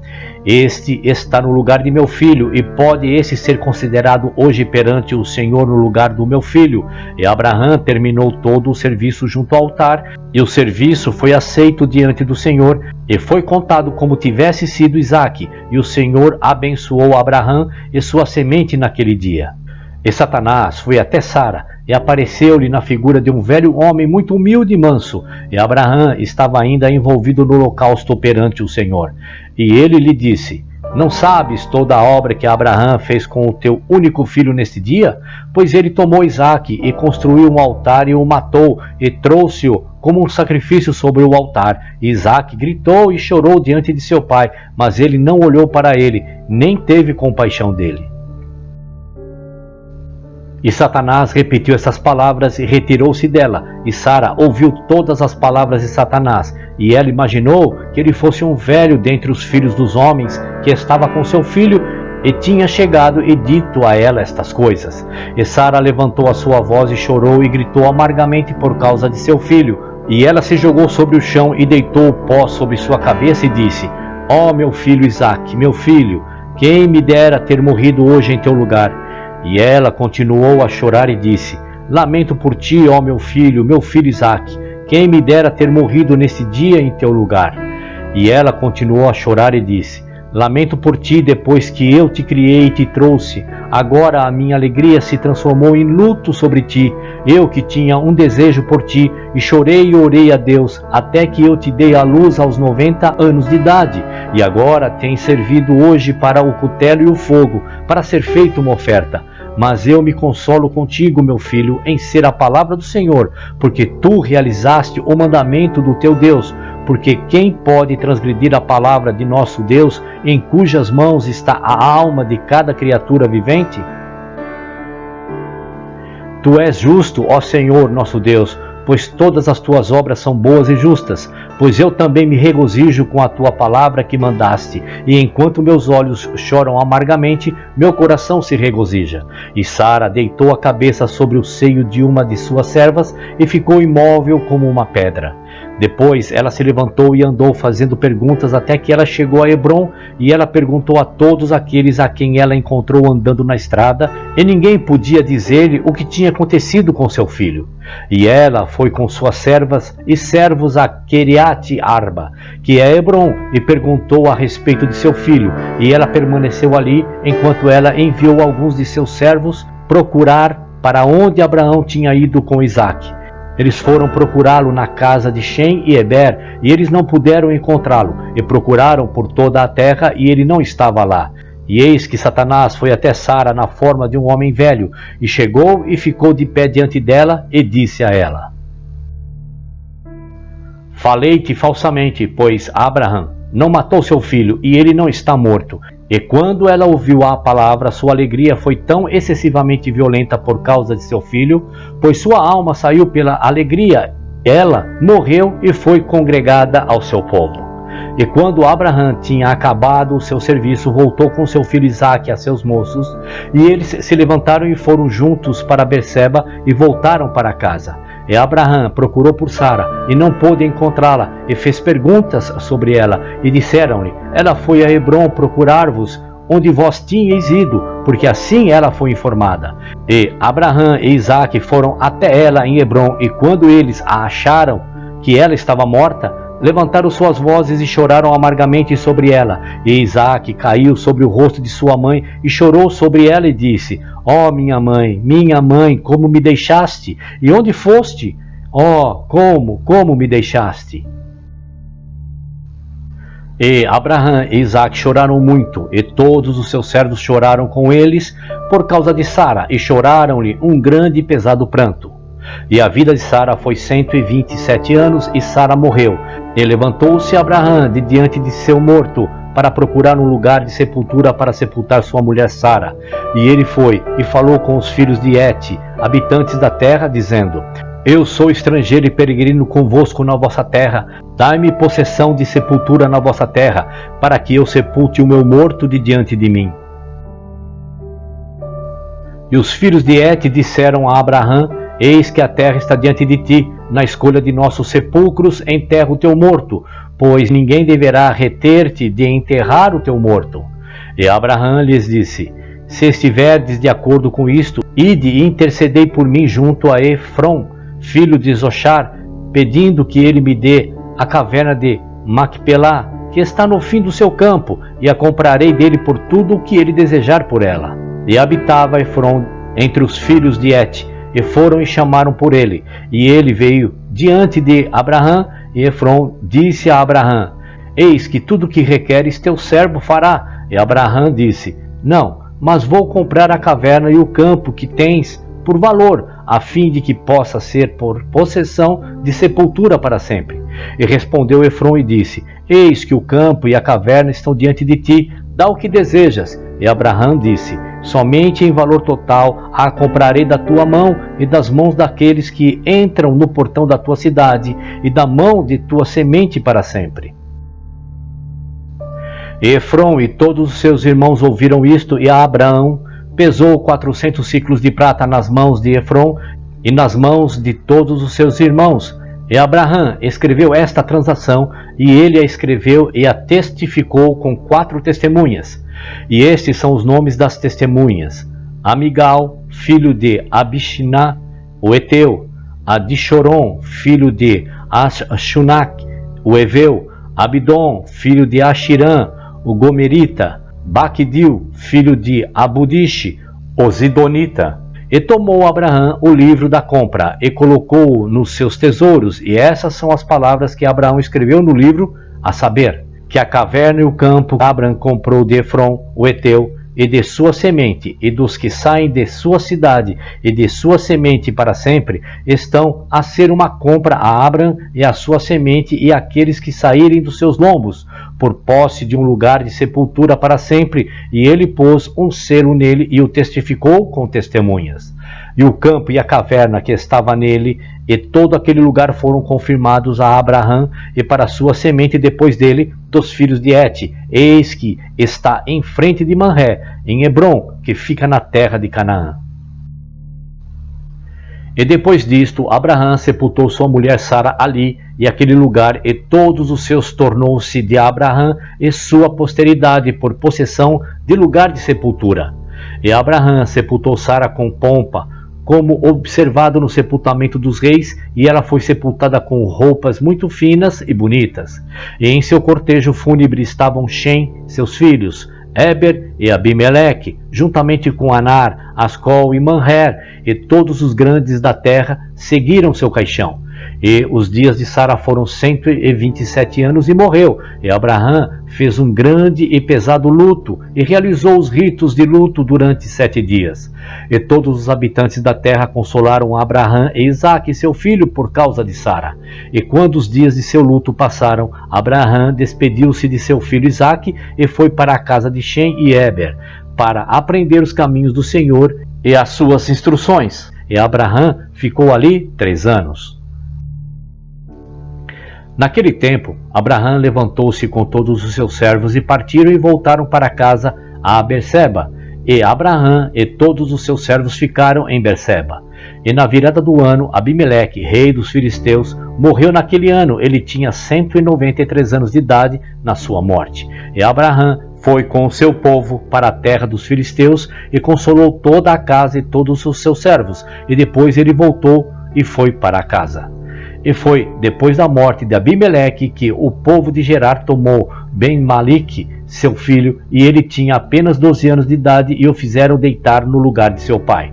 este está no lugar de meu filho, e pode esse ser considerado hoje perante o Senhor no lugar do meu filho? E Abraão terminou todo o serviço junto ao altar, e o serviço foi aceito diante do Senhor, e foi contado como tivesse sido Isaque, e o Senhor abençoou Abraão e sua semente naquele dia. E Satanás foi até Sara, e apareceu-lhe na figura de um velho homem muito humilde e manso, e Abraão estava ainda envolvido no holocausto perante o Senhor. E ele lhe disse: não sabes toda a obra que Abraão fez com o teu único filho neste dia? Pois ele tomou Isaque e construiu um altar e o matou, e trouxe-o como um sacrifício sobre o altar. E Isaque gritou e chorou diante de seu pai, mas ele não olhou para ele, nem teve compaixão dele. E Satanás repetiu essas palavras e retirou-se dela. E Sara ouviu todas as palavras de Satanás, e ela imaginou que ele fosse um velho dentre os filhos dos homens, que estava com seu filho, e tinha chegado e dito a ela estas coisas. E Sara levantou a sua voz e chorou e gritou amargamente por causa de seu filho. E ela se jogou sobre o chão e deitou o pó sobre sua cabeça e disse: ó meu filho Isaque, meu filho, quem me dera ter morrido hoje em teu lugar. E ela continuou a chorar e disse: lamento por ti, ó meu filho Isaque, quem me dera ter morrido nesse dia em teu lugar. E ela continuou a chorar e disse: lamento por ti depois que eu te criei e te trouxe. Agora a minha alegria se transformou em luto sobre ti, eu que tinha um desejo por ti, e chorei e orei a Deus, até que eu te dei à luz aos 90 anos de idade. E agora tens servido hoje para o cutelo e o fogo, para ser feita uma oferta. Mas eu me consolo contigo, meu filho, em ser a palavra do Senhor, porque tu realizaste o mandamento do teu Deus. Porque quem pode transgredir a palavra de nosso Deus, em cujas mãos está a alma de cada criatura vivente? Tu és justo, ó Senhor nosso Deus, pois todas as tuas obras são boas e justas. Pois eu também me regozijo com a tua palavra que mandaste, e enquanto meus olhos choram amargamente, meu coração se regozija. E Sara deitou a cabeça sobre o seio de uma de suas servas e ficou imóvel como uma pedra. Depois ela se levantou e andou fazendo perguntas até que ela chegou a Hebrom, e ela perguntou a todos aqueles a quem ela encontrou andando na estrada, e ninguém podia dizer-lhe o que tinha acontecido com seu filho. E ela foi com suas servas e servos a Queriate Arba, que é Hebrom, e perguntou a respeito de seu filho, e ela permaneceu ali, enquanto ela enviou alguns de seus servos procurar para onde Abraão tinha ido com Isaque. Eles foram procurá-lo na casa de Shem e Eber, e eles não puderam encontrá-lo, e procuraram por toda a terra, e ele não estava lá. E eis que Satanás foi até Sara na forma de um homem velho, e chegou e ficou de pé diante dela, e disse a ela: falei-te falsamente, pois Abraão não matou seu filho, e ele não está morto. E quando ela ouviu a palavra, sua alegria foi tão excessivamente violenta por causa de seu filho, pois sua alma saiu pela alegria. Ela morreu e foi congregada ao seu povo. E quando Abraão tinha acabado o seu serviço, voltou com seu filho Isaque a seus moços, e eles se levantaram e foram juntos para Berseba e voltaram para casa. E Abraão procurou por Sara, e não pôde encontrá-la, e fez perguntas sobre ela, e disseram-lhe: ela foi a Hebrom procurar-vos, onde vós tinhais ido, porque assim ela foi informada. E Abraão e Isaque foram até ela em Hebrom, e quando eles a acharam que ela estava morta, levantaram suas vozes e choraram amargamente sobre ela. E Isaque caiu sobre o rosto de sua mãe e chorou sobre ela e disse: ó minha mãe, como me deixaste? E onde foste? Ó, como me deixaste? E Abraão e Isaque choraram muito, e todos os seus servos choraram com eles por causa de Sara, e choraram-lhe um grande e pesado pranto. E a vida de Sara foi 127 anos, e Sara morreu. E levantou-se Abraão de diante de seu morto, para procurar um lugar de sepultura para sepultar sua mulher Sara. E ele foi e falou com os filhos de Et, habitantes da terra, dizendo: eu sou estrangeiro e peregrino convosco na vossa terra. Dai-me possessão de sepultura na vossa terra, para que eu sepulte o meu morto de diante de mim. E os filhos de Et disseram a Abraão: eis que a terra está diante de ti, na escolha de nossos sepulcros enterra o teu morto, pois ninguém deverá reter-te de enterrar o teu morto. E Abraão lhes disse: se estiverdes de acordo com isto, ide e intercedei por mim junto a Efrom, filho de Zochar, pedindo que ele me dê a caverna de Macpelá, que está no fim do seu campo, e a comprarei dele por tudo o que ele desejar por ela. E habitava Efrom entre os filhos de Et, e foram e chamaram por ele. E ele veio diante de Abraão, e Efrom disse a Abraão: eis que tudo o que requeres teu servo fará. E Abraão disse: não, mas vou comprar a caverna e o campo que tens por valor, a fim de que possa ser por possessão de sepultura para sempre. E respondeu Efrom e disse: eis que o campo e a caverna estão diante de ti, dá o que desejas. E Abraão disse: somente em valor total a comprarei da tua mão e das mãos daqueles que entram no portão da tua cidade, e da mão de tua semente para sempre. E Efrom e todos os seus irmãos ouviram isto, e a Abraão pesou 400 ciclos de prata nas mãos de Efrom e nas mãos de todos os seus irmãos. E Abraão escreveu esta transação, e ele a escreveu e a testificou com 4 testemunhas. E estes são os nomes das testemunhas: Amigal, filho de Abishiná, o Eteu; Adishorom, filho de Ashunach, o Eveu; Abidom, filho de Ashirã, o Gomerita; Baquidil, filho de Abudish, o Zidonita. E tomou Abraão o livro da compra e colocou-o nos seus tesouros. E essas são as palavras que Abraão escreveu no livro, a saber, que a caverna e o campo Abraão comprou de Efrom, o Eteu, e de sua semente, e dos que saem de sua cidade, e de sua semente para sempre, estão a ser uma compra a Abraão e a sua semente, e aqueles que saírem dos seus lombos, por posse de um lugar de sepultura para sempre. E ele pôs um selo nele e o testificou com testemunhas. E o campo e a caverna que estava nele e todo aquele lugar foram confirmados a Abraão e para sua semente depois dele, dos filhos de Et. Eis que está em frente de Manré, em Hebrom, que fica na terra de Canaã. E depois disto, Abraão sepultou sua mulher Sara ali, e aquele lugar e todos os seus tornou-se de Abraão e sua posteridade por possessão de lugar de sepultura. E Abraão sepultou Sara com pompa, como observado no sepultamento dos reis, e ela foi sepultada com roupas muito finas e bonitas. E em seu cortejo fúnebre estavam Shem, seus filhos, Eber e Abimeleque, juntamente com Anar, Ascol e Manher, e todos os grandes da terra seguiram seu caixão. E os dias de Sara foram 127 anos e morreu. E Abraão fez um grande e pesado luto e realizou os ritos de luto durante 7 dias. E todos os habitantes da terra consolaram Abraão e Isaque, seu filho, por causa de Sara. E quando os dias de seu luto passaram, Abraão despediu-se de seu filho Isaque e foi para a casa de Shem e Eber, para aprender os caminhos do Senhor e as suas instruções. E Abraão ficou ali 3 anos. Naquele tempo, Abraão levantou-se com todos os seus servos e partiram e voltaram para casa a Berseba. E Abraão e todos os seus servos ficaram em Berseba. E na virada do ano, Abimeleque, rei dos filisteus, morreu naquele ano. Ele tinha 193 anos de idade na sua morte. E Abraão foi com o seu povo para a terra dos filisteus e consolou toda a casa e todos os seus servos. E depois ele voltou e foi para casa. E foi depois da morte de Abimeleque que o povo de Gerar tomou Ben-Malique, seu filho, e ele tinha apenas 12 anos de idade, e o fizeram deitar no lugar de seu pai.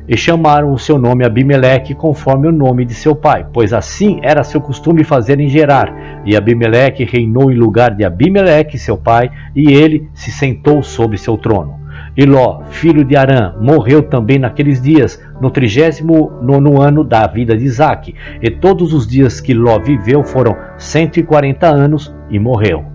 E chamaram o seu nome Abimeleque, conforme o nome de seu pai, pois assim era seu costume fazer em Gerar. E Abimeleque reinou em lugar de Abimeleque, seu pai, e ele se sentou sobre seu trono. E Ló, filho de Arã, morreu também naqueles dias, no 39º ano da vida de Isaque. E todos os dias que Ló viveu foram 140 anos e morreu.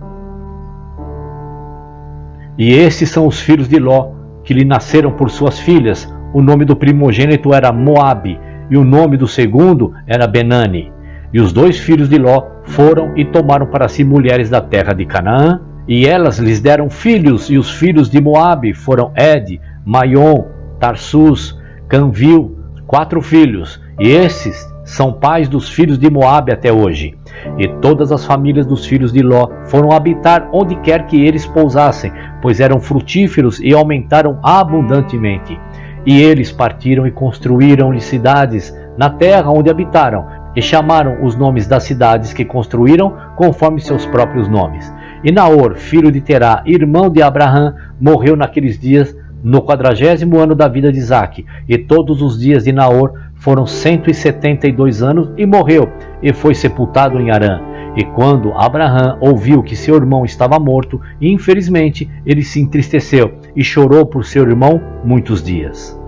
E estes são os filhos de Ló, que lhe nasceram por suas filhas. O nome do primogênito era Moabe, e o nome do segundo era Benani. E os 2 filhos de Ló foram e tomaram para si mulheres da terra de Canaã, e elas lhes deram filhos, e os filhos de Moabe foram Ed, Maion, Tarsus, Canvil, 4 filhos, e esses são pais dos filhos de Moabe até hoje. E todas as famílias dos filhos de Ló foram habitar onde quer que eles pousassem, pois eram frutíferos e aumentaram abundantemente. E eles partiram e construíram-lhe cidades na terra onde habitaram, e chamaram os nomes das cidades que construíram conforme seus próprios nomes. E Naor, filho de Terá, irmão de Abraão, morreu naqueles dias, no 40º ano da vida de Isaque, e todos os dias de Naor foram 172 anos, e morreu, e foi sepultado em Harã. E quando Abraão ouviu que seu irmão estava morto, infelizmente ele se entristeceu e chorou por seu irmão muitos dias.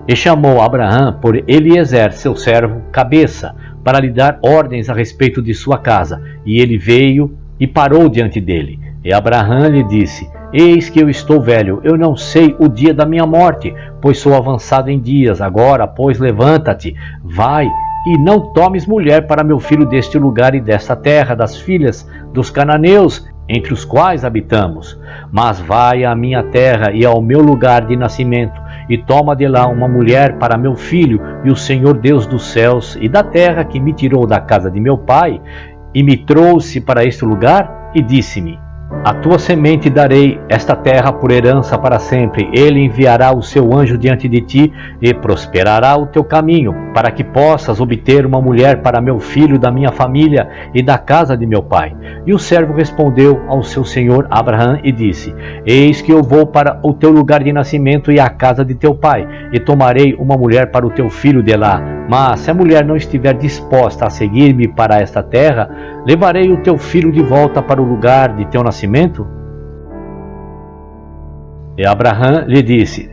E chamou Abraão por Eliezer, seu servo, cabeça, para lhe dar ordens a respeito de sua casa. E ele veio e parou diante dele. E Abraão lhe disse: Eis que eu estou velho, eu não sei o dia da minha morte, pois sou avançado em dias. Agora, pois, levanta-te, vai, e não tomes mulher para meu filho deste lugar e desta terra, das filhas dos cananeus, entre os quais habitamos. Mas vai à minha terra e ao meu lugar de nascimento, e toma de lá uma mulher para meu filho, e o Senhor Deus dos céus e da terra, que me tirou da casa de meu pai, e me trouxe para este lugar, e disse-me: A tua semente darei esta terra por herança para sempre. Ele enviará o seu anjo diante de ti e prosperará o teu caminho, para que possas obter uma mulher para meu filho da minha família e da casa de meu pai. E o servo respondeu ao seu senhor Abraão e disse: Eis que eu vou para o teu lugar de nascimento e à casa de teu pai, e tomarei uma mulher para o teu filho de lá. Mas se a mulher não estiver disposta a seguir-me para esta terra, levarei o teu filho de volta para o lugar de teu nascimento? E Abraão lhe disse: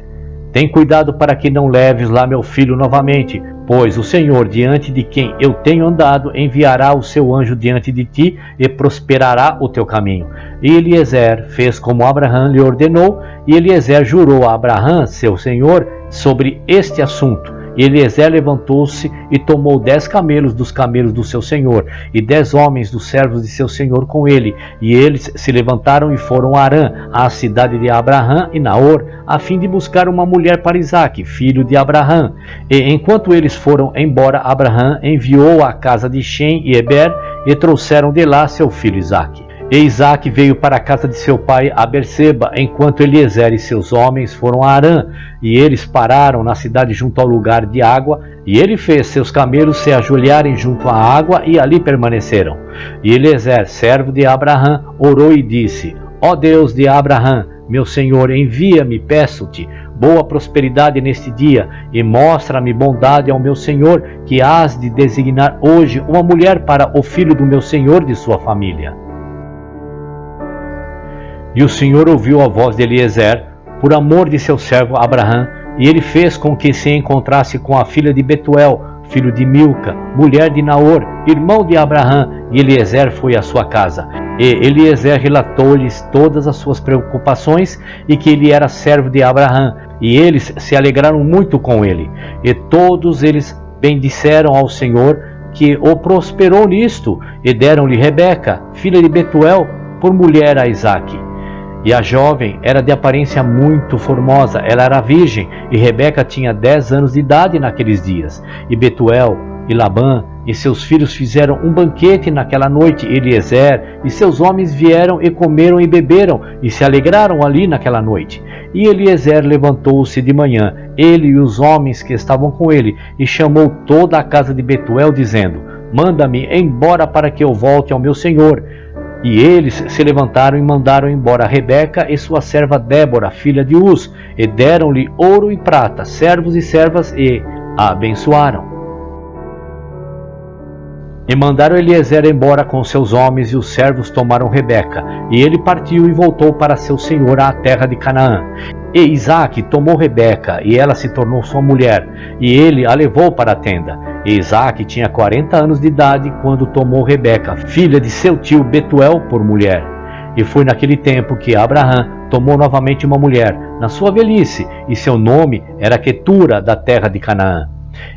Tem cuidado para que não leves lá meu filho novamente, pois o Senhor, diante de quem eu tenho andado, enviará o seu anjo diante de ti e prosperará o teu caminho. E Eliezer fez como Abraão lhe ordenou, e Eliezer jurou a Abraão, seu senhor, sobre este assunto. E Eliezer levantou-se e tomou 10 camelos dos camelos do seu senhor, e 10 homens dos servos de seu senhor com ele. E eles se levantaram e foram a Harã, à cidade de Abraão e Naor, a fim de buscar uma mulher para Isaque, filho de Abraão. E enquanto eles foram embora, Abraão enviou à casa de Shem e Eber, e trouxeram de lá seu filho Isaque. E Isaque veio para a casa de seu pai a Berseba, enquanto Eliezer e seus homens foram a Harã, e eles pararam na cidade junto ao lugar de água, e ele fez seus camelos se ajoelharem junto à água, e ali permaneceram. E Eliezer, servo de Abraão, orou e disse: Ó Deus de Abraão, meu senhor, envia-me, peço-te, boa prosperidade neste dia, e mostra-me bondade ao meu senhor, que hás de designar hoje uma mulher para o filho do meu senhor de sua família. E o Senhor ouviu a voz de Eliezer, por amor de seu servo Abraão, e ele fez com que se encontrasse com a filha de Betuel, filho de Milca, mulher de Naor, irmão de Abraão, e Eliezer foi à sua casa. E Eliezer relatou-lhes todas as suas preocupações, e que ele era servo de Abraão, e eles se alegraram muito com ele. E todos eles bendisseram ao Senhor, que o prosperou nisto, e deram-lhe Rebeca, filha de Betuel, por mulher a Isaque. E a jovem era de aparência muito formosa, ela era virgem, e Rebeca tinha 10 anos de idade naqueles dias. E Betuel e Labã e seus filhos fizeram um banquete naquela noite. Eliezer e seus homens vieram e comeram e beberam, e se alegraram ali naquela noite. E Eliezer levantou-se de manhã, ele e os homens que estavam com ele, e chamou toda a casa de Betuel, dizendo: Manda-me embora para que eu volte ao meu senhor. E eles se levantaram e mandaram embora Rebeca e sua serva Débora, filha de Uz, e deram-lhe ouro e prata, servos e servas, e a abençoaram. E mandaram Eliezer embora com seus homens, e os servos tomaram Rebeca, e ele partiu e voltou para seu senhor à terra de Canaã. E Isaque tomou Rebeca, e ela se tornou sua mulher, e ele a levou para a tenda. E Isaque tinha 40 anos de idade quando tomou Rebeca, filha de seu tio Betuel, por mulher. E foi naquele tempo que Abraão tomou novamente uma mulher, na sua velhice, e seu nome era Quetura, da terra de Canaã.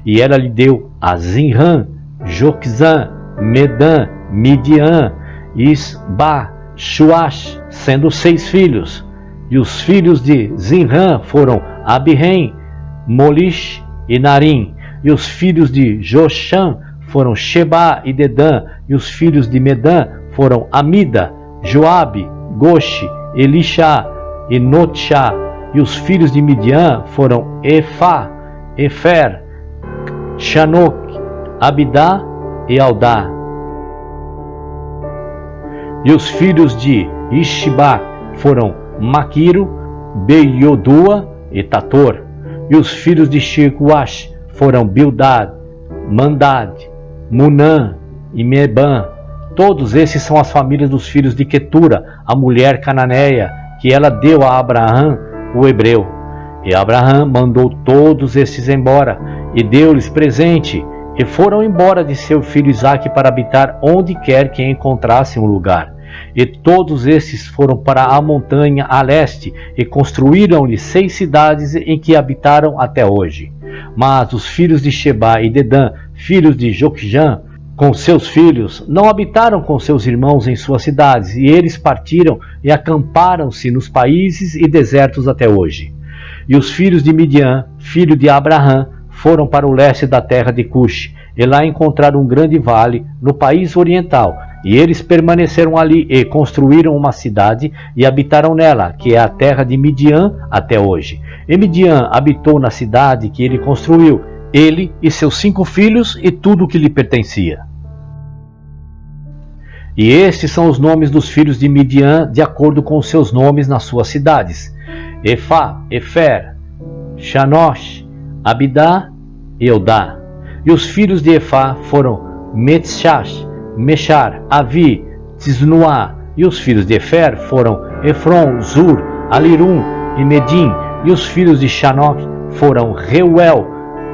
E ela lhe deu a Zinrã, Joquzã, Medã, Midian, Isba, Shuash, sendo 6 filhos. E os filhos de Zinrã foram Abirém, Molish e Narim. E os filhos de Jochã foram Sheba e Dedã. E os filhos de Medã foram Amida, Joabe, Goshi, Elisha e Notchá. E os filhos de Midian foram Efá, Efer, Chanok, Abidá e Aldá. E os filhos de Ishbá foram Maquiro, Beiodua e Tator. E os filhos de Shequash foram Bildad, Mandad, Munã e Meban. Todos esses são as famílias dos filhos de Quetura, a mulher cananeia, que ela deu a Abraão, o hebreu. E Abraão mandou todos esses embora, e deu-lhes presente, e foram embora de seu filho Isaque para habitar onde quer que encontrassem um lugar. E todos esses foram para a montanha a leste, e construíram-lhe 6 cidades em que habitaram até hoje. Mas os filhos de Sheba e Dedã, filhos de Joqujã, com seus filhos, não habitaram com seus irmãos em suas cidades, e eles partiram e acamparam-se nos países e desertos até hoje. E os filhos de Midian, filho de Abraão, foram para o leste da terra de Cush, e lá encontraram um grande vale no país oriental, e eles permaneceram ali e construíram uma cidade e habitaram nela, que é a terra de Midian até hoje. E Midian habitou na cidade que ele construiu, ele e seus 5 filhos e tudo o que lhe pertencia. E estes são os nomes dos filhos de Midian, de acordo com os seus nomes nas suas cidades: Efá, Efer, Shanosh, Abidá e Eudá. E os filhos de Efá foram Metshash, Meshar, Avi, Tisnuá. E os filhos de Efer foram Efron, Zur, Alirum e Medim. E os filhos de Shanok foram Reuel,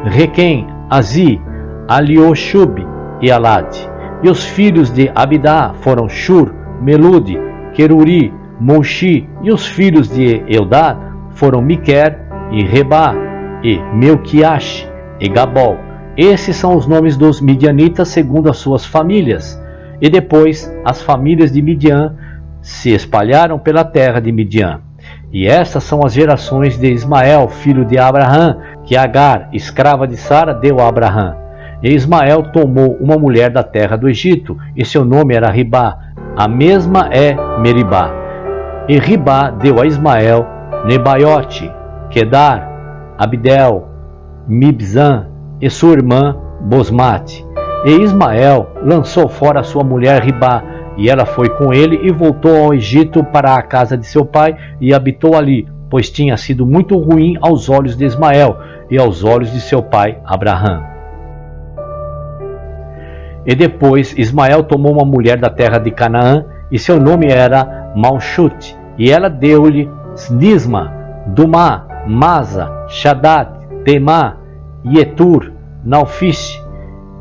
Requem, Azi, Alioshub e Alad. E os filhos de Abidá foram Shur, Melude, Queruri, Moshi. E os filhos de Eudá foram Miquer e Reba e Melquiash e Gabol. Esses são os nomes dos midianitas segundo as suas famílias. E depois as famílias de Midian se espalharam pela terra de Midian. E estas são as gerações de Ismael, filho de Abraão, que Agar, escrava de Sara, deu a Abraão. E Ismael tomou uma mulher da terra do Egito, e seu nome era Ribá. A mesma é Meribá. E Ribá deu a Ismael Nebaiote, Quedar, Abdel, Mibzã e sua irmã Bosmate. E Ismael lançou fora sua mulher Ribá, e ela foi com ele e voltou ao Egito para a casa de seu pai e habitou ali, pois tinha sido muito ruim aos olhos de Ismael e aos olhos de seu pai Abraão. E depois Ismael tomou uma mulher da terra de Canaã, e seu nome era Malchute, e ela deu-lhe Snisma, Dumá, Masa, Shadat, Temá, Yetur, Naufis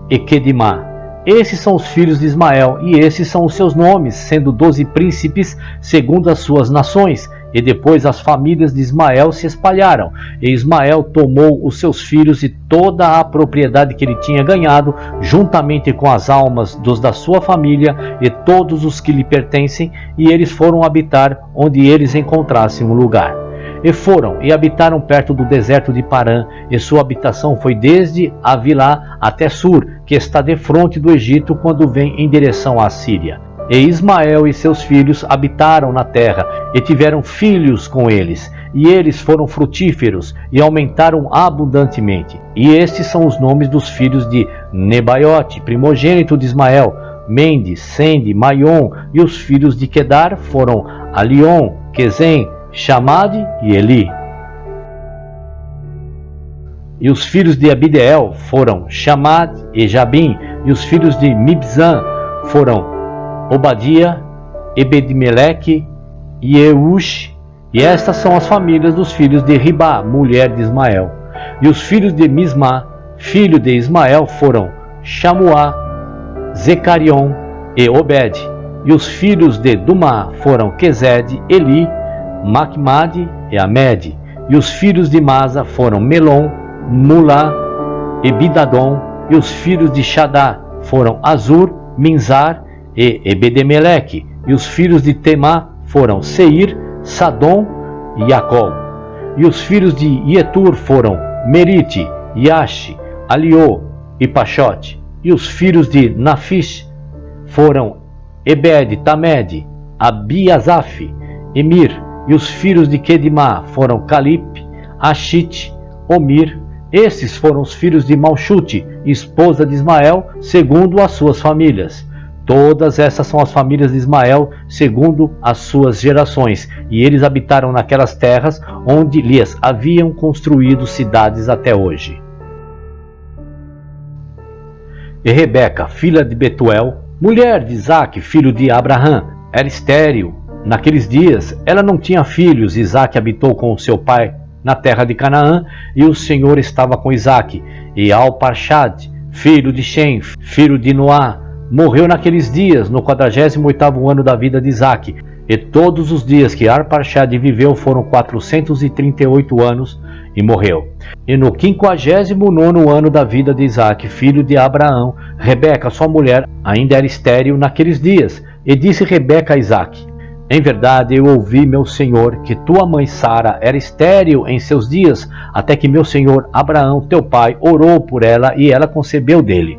e Quedimá. Esses são os filhos de Ismael, e esses são os seus nomes, sendo 12 príncipes segundo as suas nações. E depois as famílias de Ismael se espalharam, e Ismael tomou os seus filhos e toda a propriedade que ele tinha ganhado, juntamente com as almas dos da sua família e todos os que lhe pertencem, e eles foram habitar onde eles encontrassem um lugar. E foram e habitaram perto do deserto de Parã, e sua habitação foi desde Avilá até Sur, que está defronte do Egito quando vem em direção à Síria. E Ismael e seus filhos habitaram na terra, e tiveram filhos com eles, e eles foram frutíferos, e aumentaram abundantemente. E estes são os nomes dos filhos de Nebaiote, primogênito de Ismael, Mende, Sende, Maion. E os filhos de Quedar foram Alion, Quezem, Chamade e Eli. E os filhos de Abideel foram Chamade e Jabim. E os filhos de Mibzã foram Obadia, Ebedmeleque e Eush. E estas são as famílias dos filhos de Ribá, mulher de Ismael. E os filhos de Mismá, filho de Ismael, foram Shamuá, Zecarion e Obed. E os filhos de Dumá foram Quezed, Eli, Macmade e Amed. E os filhos de Masa foram Melon, Mulá e Bidadom. E os filhos de Shadá foram Azur, Minzar e Ebedmeleque. E os filhos de Temá foram Seir, Sadom e Jacol. E os filhos de Ietur foram Merite, Yashi, Aliô e Pachote. E os filhos de Nafish foram Ebed, Tamed, Abiasaf, Emir. E os filhos de Quedimá foram Calip, Ashite, Omir. Estes foram os filhos de Malchute, esposa de Ismael, segundo as suas famílias. Todas essas são as famílias de Ismael, segundo as suas gerações, e eles habitaram naquelas terras onde lhes haviam construído cidades até hoje. E Rebeca, filha de Betuel, mulher de Isaque, filho de Abraão, era estéril. Naqueles dias ela não tinha filhos. Isaque habitou com seu pai na terra de Canaã, e o Senhor estava com Isaque. E Alparchad, filho de Shem, filho de Noá, morreu naqueles dias, no 48º ano da vida de Isaque. E todos os dias que Arparchad viveu foram 438 anos, e morreu. E no 59º ano da vida de Isaque, filho de Abraão, Rebeca, sua mulher, ainda era estéril naqueles dias. E disse Rebeca a Isaque: em verdade eu ouvi, meu senhor, que tua mãe Sara era estéril em seus dias, até que meu senhor Abraão, teu pai, orou por ela, e ela concebeu dele.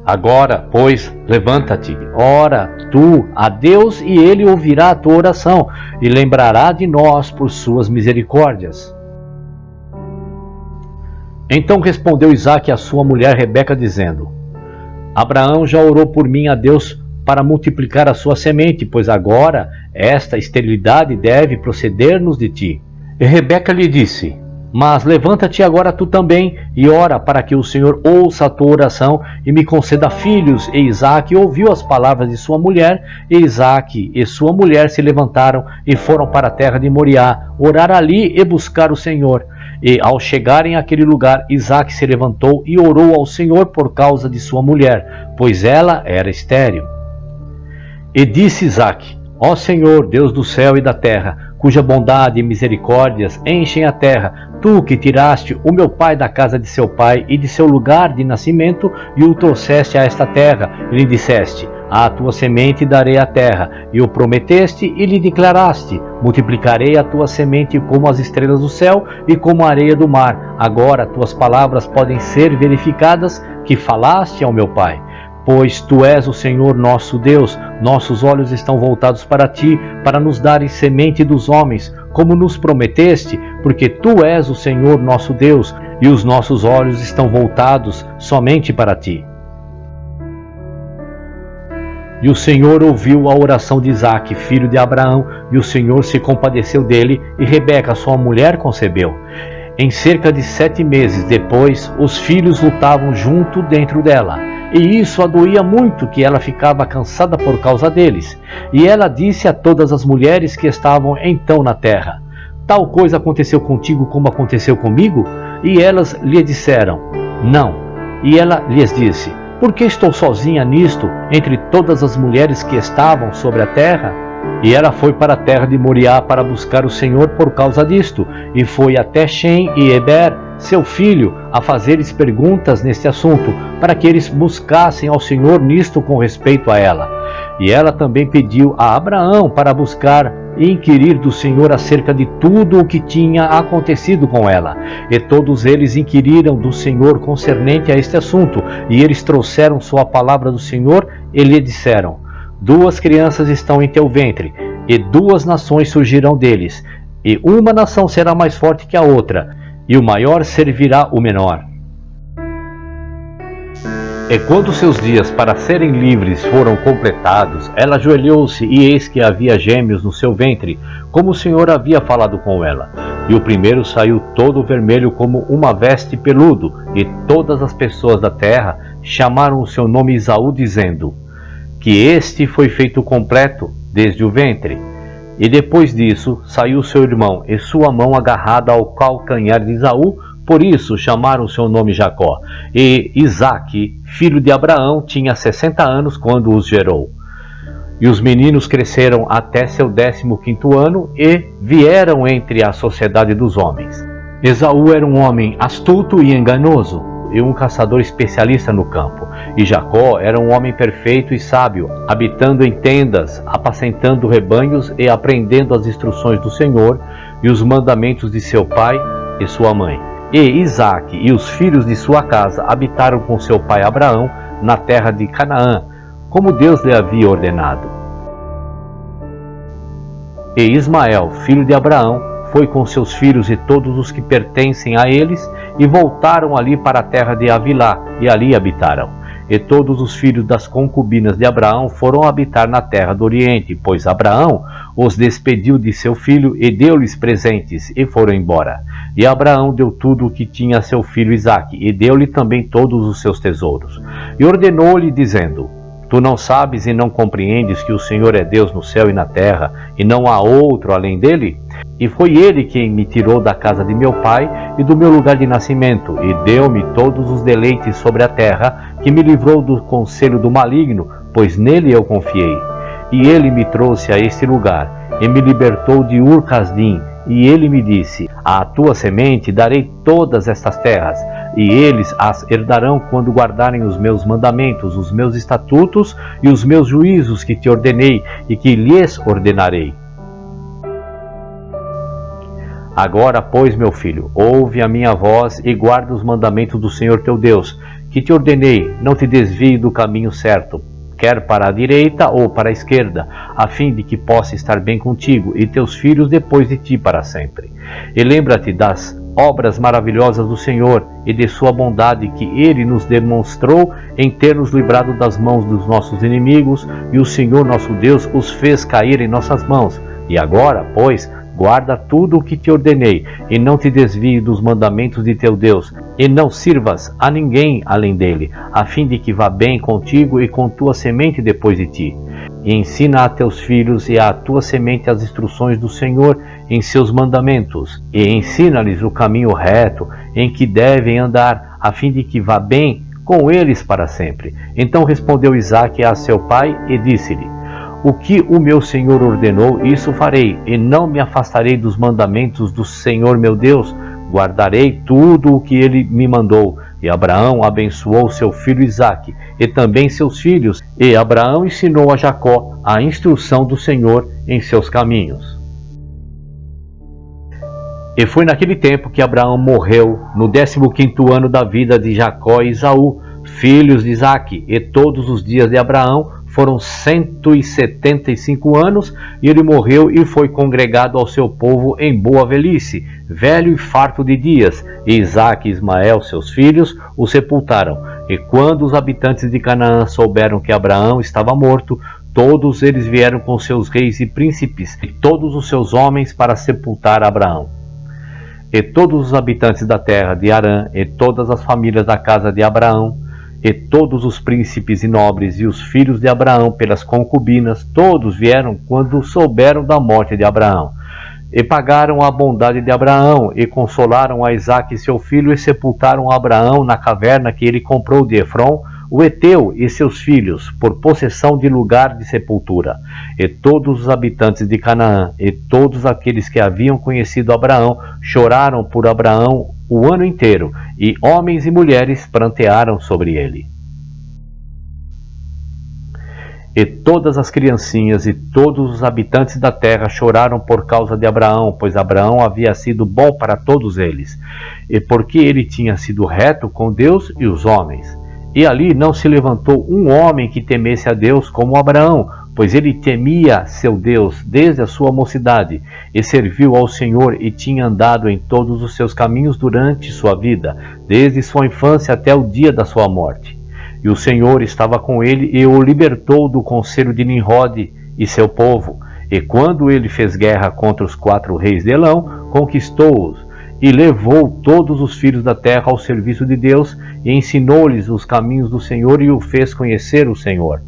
Agora, pois, levanta-te, ora tu a Deus, e ele ouvirá a tua oração, e lembrará de nós por suas misericórdias. Então respondeu Isaque a sua mulher Rebeca, dizendo: Abraão já orou por mim a Deus para multiplicar a sua semente, pois agora esta esterilidade deve proceder-nos de ti. E Rebeca lhe disse: mas levanta-te agora tu também, e ora para que o Senhor ouça a tua oração e me conceda filhos. E Isaque ouviu as palavras de sua mulher, e Isaque e sua mulher se levantaram e foram para a terra de Moriá, orar ali e buscar o Senhor. E ao chegarem àquele lugar, Isaque se levantou e orou ao Senhor por causa de sua mulher, pois ela era estéril. E disse Isaque: ó Senhor, Deus do céu e da terra, cuja bondade e misericórdias enchem a terra, tu que tiraste o meu pai da casa de seu pai e de seu lugar de nascimento, e o trouxeste a esta terra, e lhe disseste: à tua semente darei a terra, e o prometeste e lhe declaraste: multiplicarei a tua semente como as estrelas do céu e como a areia do mar. Agora tuas palavras podem ser verificadas, que falaste ao meu pai. Pois tu és o Senhor nosso Deus, nossos olhos estão voltados para ti, para nos dares semente dos homens, como nos prometeste, porque tu és o Senhor nosso Deus, e os nossos olhos estão voltados somente para ti. E o Senhor ouviu a oração de Isaque, filho de Abraão, e o Senhor se compadeceu dele, e Rebeca, sua mulher, concebeu. Em cerca de 7 meses depois, os filhos lutavam junto dentro dela. E isso a doía muito, que ela ficava cansada por causa deles. E ela disse a todas as mulheres que estavam então na terra: tal coisa aconteceu contigo como aconteceu comigo? E elas lhe disseram: não. E ela lhes disse: por que estou sozinha nisto, entre todas as mulheres que estavam sobre a terra? E ela foi para a terra de Moriá para buscar o Senhor por causa disto, e foi até Shem e Eber, seu filho, a fazer-lhes perguntas neste assunto, para que eles buscassem ao Senhor nisto com respeito a ela. E ela também pediu a Abraão para buscar e inquirir do Senhor acerca de tudo o que tinha acontecido com ela. E todos eles inquiriram do Senhor concernente a este assunto, e eles trouxeram sua palavra do Senhor e lhe disseram: 2 crianças estão em teu ventre, e 2 nações surgirão deles, e uma nação será mais forte que a outra, e o maior servirá o menor. E quando seus dias para serem livres foram completados, ela ajoelhou-se, e eis que havia gêmeos no seu ventre, como o Senhor havia falado com ela. E o primeiro saiu todo vermelho como uma veste peludo, e todas as pessoas da terra chamaram o seu nome Esaú, dizendo: que este foi feito completo desde o ventre. E depois disso saiu seu irmão, e sua mão agarrada ao calcanhar de Esaú, por isso chamaram o seu nome Jacó. E Isaque, filho de Abraão, tinha 60 anos quando os gerou. E os meninos cresceram até seu 15º ano, e vieram entre a sociedade dos homens. Esaú era um homem astuto e enganoso, e um caçador especialista no campo. E Jacó era um homem perfeito e sábio, habitando em tendas, apacentando rebanhos e aprendendo as instruções do Senhor e os mandamentos de seu pai e sua mãe. E Isaque e os filhos de sua casa habitaram com seu pai Abraão na terra de Canaã, como Deus lhe havia ordenado. E Ismael, filho de Abraão, foi com seus filhos e todos os que pertencem a eles, e voltaram ali para a terra de Avilá, e ali habitaram. E todos os filhos das concubinas de Abraão foram habitar na terra do Oriente, pois Abraão os despediu de seu filho e deu-lhes presentes, e foram embora. E Abraão deu tudo o que tinha a seu filho Isaque, e deu-lhe também todos os seus tesouros. E ordenou-lhe, dizendo: Tu não sabes e não compreendes que o Senhor é Deus no céu e na terra, e não há outro além dele? E foi ele quem me tirou da casa de meu pai e do meu lugar de nascimento, e deu-me todos os deleites sobre a terra, que me livrou do conselho do maligno, pois nele eu confiei. E ele me trouxe a este lugar, e me libertou de Ur-Casdim, e ele me disse: À tua semente darei todas estas terras, e eles as herdarão quando guardarem os meus mandamentos, os meus estatutos e os meus juízos que te ordenei e que lhes ordenarei. Agora, pois, meu filho, ouve a minha voz e guarda os mandamentos do Senhor teu Deus, que te ordenei. Não te desvie do caminho certo, quer para a direita ou para a esquerda, a fim de que possa estar bem contigo e teus filhos depois de ti para sempre. E lembra-te das obras maravilhosas do Senhor e de sua bondade que ele nos demonstrou em ter nos livrado das mãos dos nossos inimigos, e o Senhor nosso Deus os fez cair em nossas mãos. E agora, pois, guarda tudo o que te ordenei, e não te desvie dos mandamentos de teu Deus, e não sirvas a ninguém além dele, a fim de que vá bem contigo e com tua semente depois de ti. E ensina a teus filhos e à tua semente as instruções do Senhor em seus mandamentos, e ensina-lhes o caminho reto em que devem andar, a fim de que vá bem com eles para sempre. Então respondeu Isaque a seu pai e disse-lhe: O que o meu Senhor ordenou, isso farei, e não me afastarei dos mandamentos do Senhor meu Deus. Guardarei tudo o que ele me mandou. E Abraão abençoou seu filho Isaque, e também seus filhos. E Abraão ensinou a Jacó a instrução do Senhor em seus caminhos. E foi naquele tempo que Abraão morreu, no 15º ano da vida de Jacó e Esaú, filhos de Isaque, e todos os dias de Abraão foram 175 anos, e ele morreu e foi congregado ao seu povo em boa velhice, velho e farto de dias. E Isaque e Ismael, seus filhos, o sepultaram. E quando os habitantes de Canaã souberam que Abraão estava morto, todos eles vieram com seus reis e príncipes e todos os seus homens para sepultar Abraão. E todos os habitantes da terra de Harã, e todas as famílias da casa de Abraão, e todos os príncipes e nobres e os filhos de Abraão pelas concubinas, todos vieram quando souberam da morte de Abraão. E pagaram a bondade de Abraão, e consolaram a Isaque seu filho, e sepultaram Abraão na caverna que ele comprou de Efron, o Eteu, e seus filhos, por possessão de lugar de sepultura. E todos os habitantes de Canaã, e todos aqueles que haviam conhecido Abraão, choraram por Abraão o ano inteiro, e homens e mulheres prantearam sobre ele. E todas as criancinhas e todos os habitantes da terra choraram por causa de Abraão, pois Abraão havia sido bom para todos eles, e porque ele tinha sido reto com Deus e os homens. E ali não se levantou um homem que temesse a Deus como Abraão, pois ele temia seu Deus desde a sua mocidade, e serviu ao Senhor e tinha andado em todos os seus caminhos durante sua vida, desde sua infância até o dia da sua morte. E o Senhor estava com ele e o libertou do conselho de Nimrod e seu povo. E quando ele fez guerra contra os 4 reis de Elão, conquistou-os, e levou todos os filhos da terra ao serviço de Deus, e ensinou-lhes os caminhos do Senhor, e o fez conhecer o Senhor.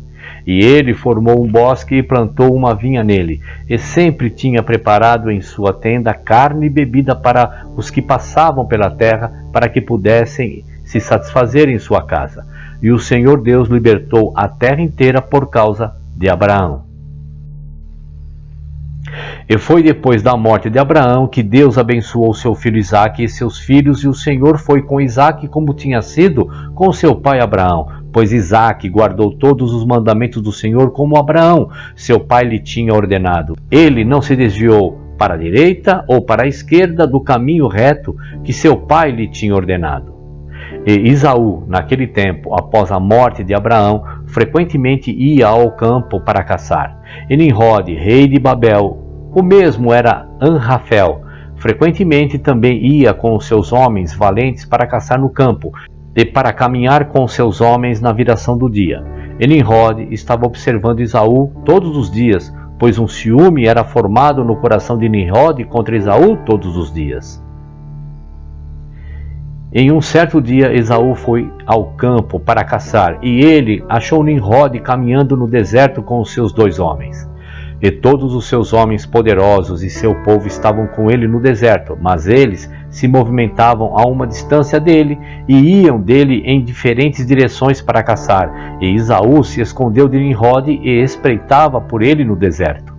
E ele formou um bosque e plantou uma vinha nele, e sempre tinha preparado em sua tenda carne e bebida para os que passavam pela terra, para que pudessem se satisfazer em sua casa. E o Senhor Deus libertou a terra inteira por causa de Abraão. E foi depois da morte de Abraão que Deus abençoou seu filho Isaque e seus filhos, e o Senhor foi com Isaque como tinha sido com seu pai Abraão, pois Isaque guardou todos os mandamentos do Senhor como Abraão, seu pai lhe tinha ordenado. Ele não se desviou para a direita ou para a esquerda do caminho reto que seu pai lhe tinha ordenado. E Esaú, naquele tempo, após a morte de Abraão, frequentemente ia ao campo para caçar. E Nimrod, rei de Babel, o mesmo era Anrafel, frequentemente também ia com os seus homens valentes para caçar no campo e para caminhar com seus homens na viração do dia. E Nimrod estava observando Esaú todos os dias, pois um ciúme era formado no coração de Nimrod contra Esaú todos os dias. Em um certo dia, Esaú foi ao campo para caçar, e ele achou Nimrod caminhando no deserto com os seus 2 homens. E todos os seus homens poderosos e seu povo estavam com ele no deserto, mas eles se movimentavam a uma distância dele e iam dele em diferentes direções para caçar. E Esaú se escondeu de Nimrod e espreitava por ele no deserto.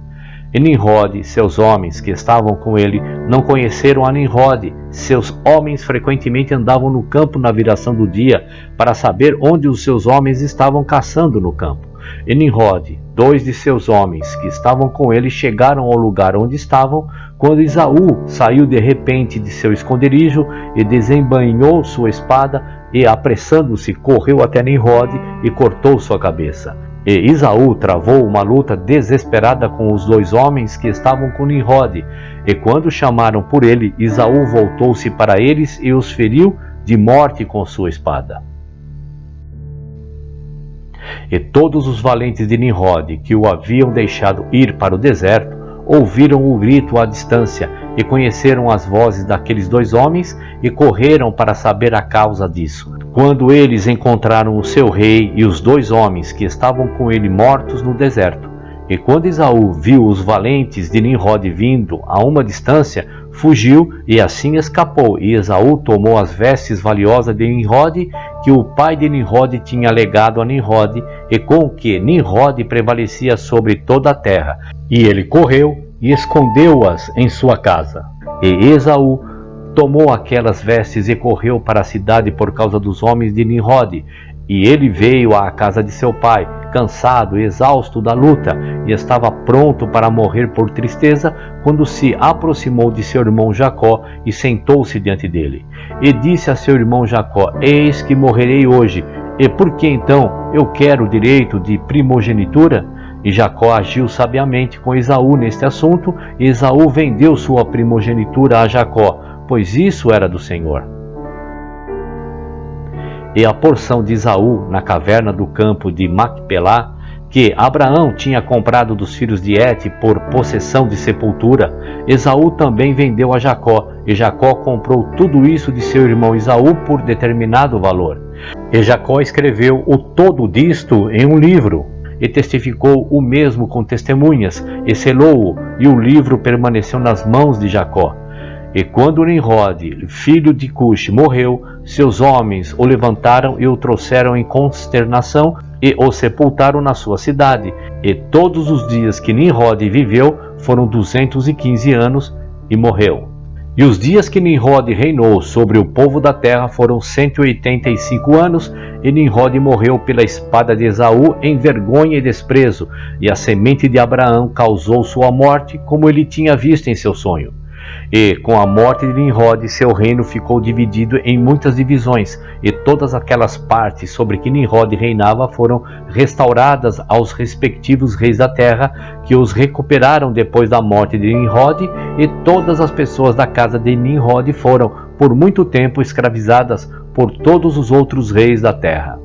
E Nimrod, seus homens que estavam com ele, não conheceram a Nimrod. Seus homens frequentemente andavam no campo na viração do dia para saber onde os seus homens estavam caçando no campo. E Nimrod, 2 de seus homens que estavam com ele, chegaram ao lugar onde estavam, quando Esaú saiu de repente de seu esconderijo e desembainhou sua espada e, apressando-se, correu até Nimrod e cortou sua cabeça. E Esaú travou uma luta desesperada com os 2 homens que estavam com Nimrod. E quando chamaram por ele, Esaú voltou-se para eles e os feriu de morte com sua espada. E todos os valentes de Nimrod, que o haviam deixado ir para o deserto, ouviram o grito à distância e conheceram as vozes daqueles 2 homens e correram para saber a causa disso. Quando eles encontraram o seu rei e os 2 homens que estavam com ele mortos no deserto, e quando Esaú viu os valentes de Nimrod vindo a uma distância, fugiu e assim escapou. E Esaú tomou as vestes valiosas de Nimrod, que o pai de Nimrod tinha legado a Nimrod, e com que Nimrod prevalecia sobre toda a terra. E ele correu e escondeu-as em sua casa. E Esaú tomou aquelas vestes e correu para a cidade por causa dos homens de Nimrod. E ele veio à casa de seu pai, cansado e exausto da luta, e estava pronto para morrer por tristeza, quando se aproximou de seu irmão Jacó e sentou-se diante dele. E disse a seu irmão Jacó: Eis que morrerei hoje, e por que então eu quero o direito de primogenitura? E Jacó agiu sabiamente com Esaú neste assunto, e Esaú vendeu sua primogenitura a Jacó, pois isso era do Senhor. E a porção de Esaú na caverna do campo de Macpelá, que Abraão tinha comprado dos filhos de Et por possessão de sepultura, Esaú também vendeu a Jacó, e Jacó comprou tudo isso de seu irmão Esaú por determinado valor. E Jacó escreveu o todo disto em um livro, e testificou o mesmo com testemunhas, e selou-o, e o livro permaneceu nas mãos de Jacó. E quando Nimrod, filho de Cush, morreu, seus homens o levantaram e o trouxeram em consternação e o sepultaram na sua cidade. E todos os dias que Nimrod viveu foram 215 anos e morreu. E os dias que Nimrod reinou sobre o povo da terra foram 185 anos, e Nimrod morreu pela espada de Esaú em vergonha e desprezo, e a semente de Abraão causou sua morte, como ele tinha visto em seu sonho. E com a morte de Nimrod, seu reino ficou dividido em muitas divisões, e todas aquelas partes sobre que Nimrod reinava foram restauradas aos respectivos reis da terra, que os recuperaram depois da morte de Nimrod, e todas as pessoas da casa de Nimrod foram, por muito tempo, escravizadas por todos os outros reis da terra.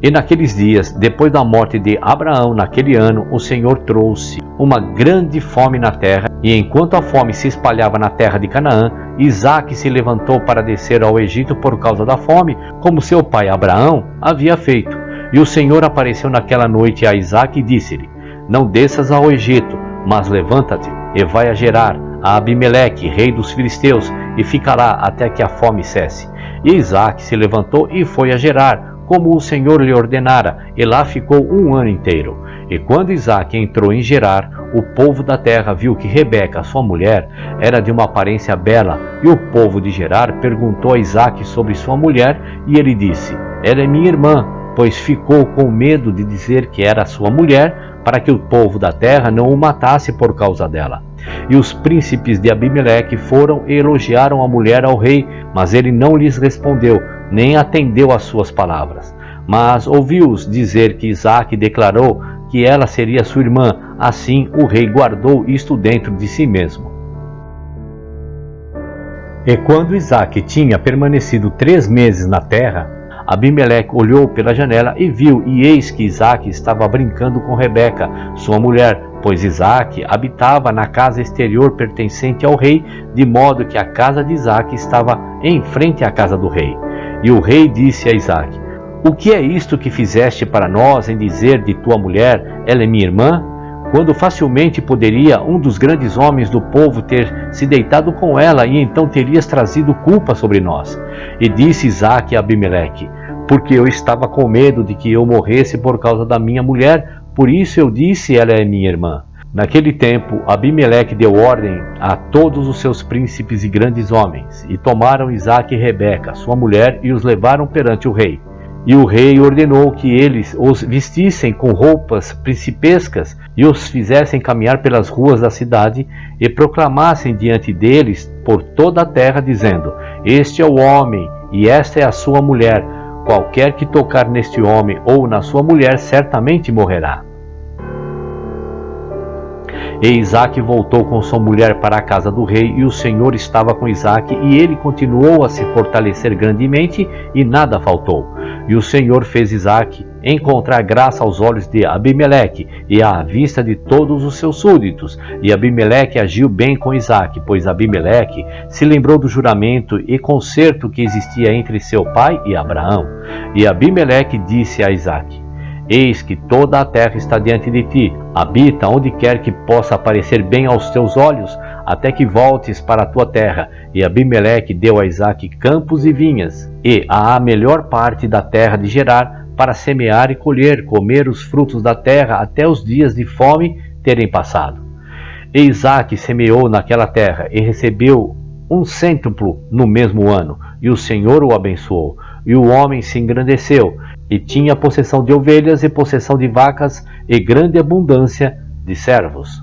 E naqueles dias, depois da morte de Abraão, naquele ano, o Senhor trouxe uma grande fome na terra, e enquanto a fome se espalhava na terra de Canaã, Isaque se levantou para descer ao Egito por causa da fome, como seu pai Abraão havia feito. E o Senhor apareceu naquela noite a Isaque e disse-lhe: Não desças ao Egito, mas levanta-te e vai a Gerar, a Abimeleque, rei dos filisteus, e fica lá até que a fome cesse. E Isaque se levantou e foi a Gerar, como o Senhor lhe ordenara, e lá ficou um ano inteiro. E quando Isaque entrou em Gerar, o povo da terra viu que Rebeca, sua mulher, era de uma aparência bela, e o povo de Gerar perguntou a Isaque sobre sua mulher, e ele disse: Ela é minha irmã, pois ficou com medo de dizer que era sua mulher, para que o povo da terra não o matasse por causa dela. E os príncipes de Abimeleque foram e elogiaram a mulher ao rei, mas ele não lhes respondeu, nem atendeu às suas palavras. Mas ouviu-os dizer que Isaque declarou que ela seria sua irmã. Assim o rei guardou isto dentro de si mesmo. E quando Isaque tinha permanecido 3 meses na terra, Abimeleque olhou pela janela e viu, e eis que Isaque estava brincando com Rebeca, sua mulher, pois Isaque habitava na casa exterior pertencente ao rei, de modo que a casa de Isaque estava em frente à casa do rei. E o rei disse a Isaque: O que é isto que fizeste para nós em dizer de tua mulher, ela é minha irmã? Quando facilmente poderia um dos grandes homens do povo ter se deitado com ela, e então terias trazido culpa sobre nós. E disse Isaque a Abimeleque: Porque eu estava com medo de que eu morresse por causa da minha mulher, por isso eu disse, ela é minha irmã. Naquele tempo, Abimeleque deu ordem a todos os seus príncipes e grandes homens, e tomaram Isaque e Rebeca, sua mulher, e os levaram perante o rei. E o rei ordenou que eles os vestissem com roupas principescas e os fizessem caminhar pelas ruas da cidade e proclamassem diante deles por toda a terra, dizendo: Este é o homem e esta é a sua mulher. Qualquer que tocar neste homem ou na sua mulher certamente morrerá. E Isaque voltou com sua mulher para a casa do rei, e o Senhor estava com Isaque, e ele continuou a se fortalecer grandemente, e nada faltou. E o Senhor fez Isaque encontrar graça aos olhos de Abimeleque e à vista de todos os seus súditos. E Abimeleque agiu bem com Isaque, pois Abimeleque se lembrou do juramento e concerto que existia entre seu pai e Abraão. E Abimeleque disse a Isaque: Eis que toda a terra está diante de ti, habita onde quer que possa parecer bem aos teus olhos, até que voltes para a tua terra. E Abimeleque deu a Isaque campos e vinhas, e a melhor parte da terra de Gerar, para semear e colher, comer os frutos da terra, até os dias de fome terem passado. E Isaque semeou naquela terra, e recebeu 100 no mesmo ano, e o Senhor o abençoou. E o homem se engrandeceu, e tinha possessão de ovelhas e possessão de vacas e grande abundância de servos.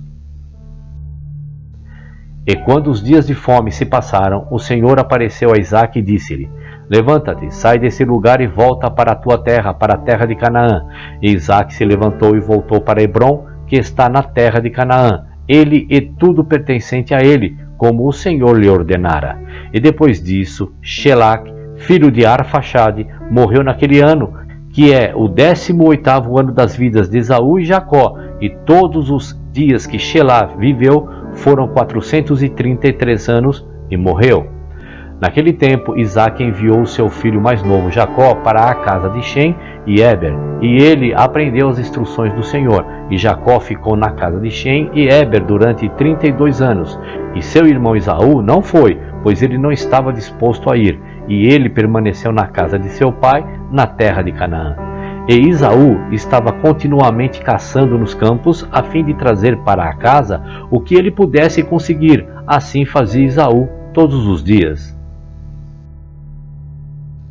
E quando os dias de fome se passaram, o Senhor apareceu a Isaque e disse-lhe: Levanta-te, sai desse lugar e volta para a tua terra, para a terra de Canaã. E Isaque se levantou e voltou para Hebrom, que está na terra de Canaã, ele e tudo pertencente a ele, como o Senhor lhe ordenara. E depois disso, Shelac, filho de Arfaxade, morreu naquele ano, que é o 18º ano das vidas de Esaú e Jacó, e todos os dias que Shelah viveu foram 433 anos, e morreu. Naquele tempo, Isaque enviou seu filho mais novo, Jacó, para a casa de Shem e Eber, e ele aprendeu as instruções do Senhor. E Jacó ficou na casa de Shem e Eber durante 32 anos, e seu irmão Esaú não foi, pois ele não estava disposto a ir, e ele permaneceu na casa de seu pai, na terra de Canaã. E Esaú estava continuamente caçando nos campos, a fim de trazer para a casa o que ele pudesse conseguir. Assim fazia Esaú todos os dias.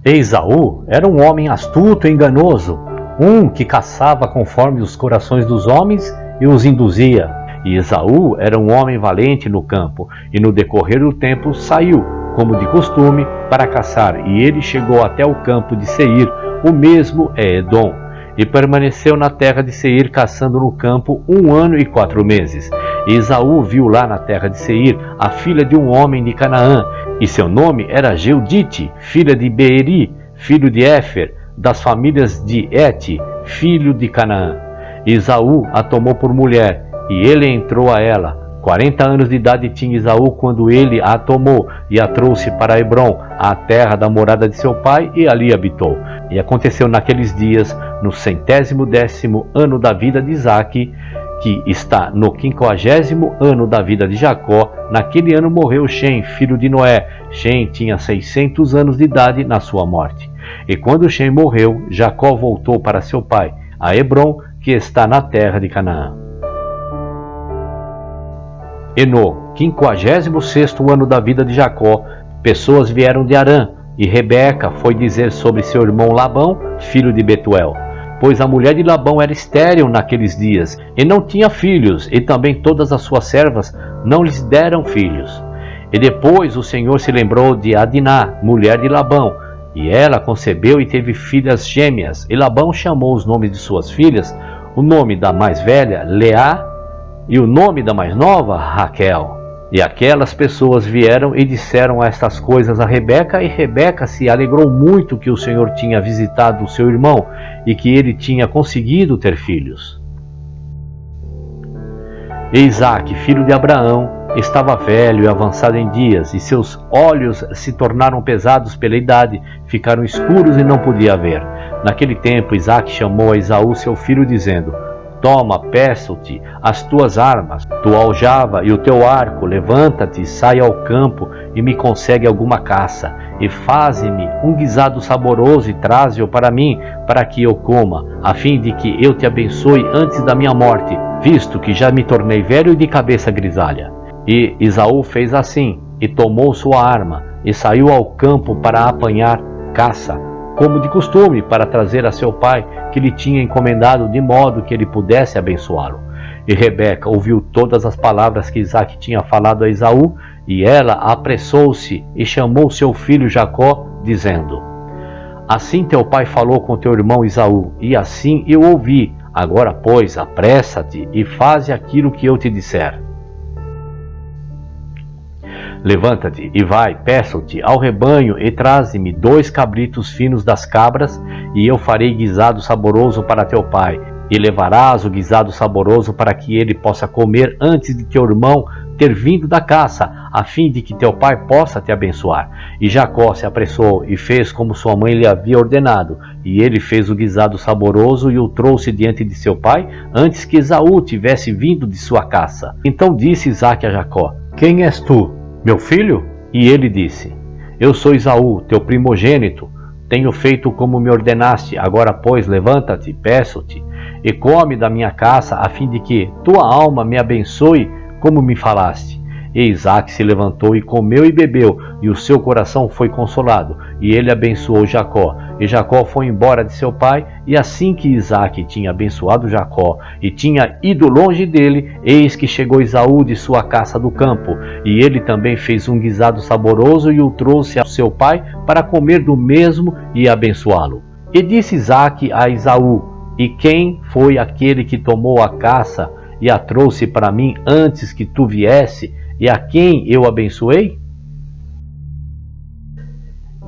E Esaú era um homem astuto e enganoso, um que caçava conforme os corações dos homens e os induzia. E Esaú era um homem valente no campo, e no decorrer do tempo saiu, como de costume, para caçar, e ele chegou até o campo de Seir, o mesmo é Edom, e permaneceu na terra de Seir caçando no campo 1 ano e 4 meses. E Esaú viu lá na terra de Seir a filha de um homem de Canaã, e seu nome era Jeudite, filha de Beeri, filho de Éfer, das famílias de Et, filho de Canaã. E Esaú a tomou por mulher, e ele entrou a ela. 40 anos de idade tinha Esaú quando ele a tomou, e a trouxe para Hebrom, a terra da morada de seu pai, e ali habitou. E aconteceu naqueles dias, no 110º ano da vida de Isaque, que está no 50º ano da vida de Jacó, naquele ano morreu Shem, filho de Noé. Shem tinha 600 anos de idade na sua morte. E quando Shem morreu, Jacó voltou para seu pai, a Hebrom, que está na terra de Canaã. E no 56º ano da vida de Jacó, pessoas vieram de Harã, e Rebeca foi dizer sobre seu irmão Labão, filho de Betuel: pois a mulher de Labão era estéril naqueles dias, e não tinha filhos, e também todas as suas servas não lhes deram filhos. E depois o Senhor se lembrou de Adiná, mulher de Labão, e ela concebeu e teve filhas gêmeas. E Labão chamou os nomes de suas filhas, o nome da mais velha, Leá, e o nome da mais nova, Raquel. E aquelas pessoas vieram e disseram estas coisas a Rebeca, e Rebeca se alegrou muito que o Senhor tinha visitado o seu irmão e que ele tinha conseguido ter filhos. E Isaque, filho de Abraão, estava velho e avançado em dias, e seus olhos se tornaram pesados pela idade, ficaram escuros e não podia ver. Naquele tempo Isaque chamou a Esaú seu filho, dizendo: Toma, peço-te, as tuas armas, tua aljava e o teu arco, levanta-te, sai ao campo e me consegue alguma caça, e faze-me um guisado saboroso e traze-o para mim, para que eu coma, a fim de que eu te abençoe antes da minha morte, visto que já me tornei velho e de cabeça grisalha. E Esaú fez assim, e tomou sua arma, e saiu ao campo para apanhar caça, como de costume, para trazer a seu pai, que lhe tinha encomendado, de modo que ele pudesse abençoá-lo. E Rebeca ouviu todas as palavras que Isaque tinha falado a Esaú, e ela apressou-se e chamou seu filho Jacó, dizendo: Assim teu pai falou com teu irmão Esaú, e assim eu ouvi. Agora, pois, apressa-te e faze aquilo que eu te disser. Levanta-te e vai, peço-te, ao rebanho, e traze-me 2 cabritos finos das cabras, e eu farei guisado saboroso para teu pai, e levarás o guisado saboroso para que ele possa comer antes de teu irmão ter vindo da caça, a fim de que teu pai possa te abençoar. E Jacó se apressou e fez como sua mãe lhe havia ordenado, e ele fez o guisado saboroso e o trouxe diante de seu pai, antes que Esaú tivesse vindo de sua caça. Então disse Isaque a Jacó: Quem és tu, meu filho? E ele disse: Eu sou Esaú, teu primogênito. Tenho feito como me ordenaste. Agora, pois, levanta-te, peço-te, e come da minha caça, a fim de que tua alma me abençoe, como me falaste. E Isaque se levantou e comeu e bebeu, e o seu coração foi consolado, e ele abençoou Jacó. E Jacó foi embora de seu pai, e assim que Isaque tinha abençoado Jacó, e tinha ido longe dele, eis que chegou Esaú de sua caça do campo, e ele também fez um guisado saboroso, e o trouxe ao seu pai, para comer do mesmo e abençoá-lo. E disse Isaque a Esaú: E quem foi aquele que tomou a caça, e a trouxe para mim antes que tu viesse, e a quem eu abençoei?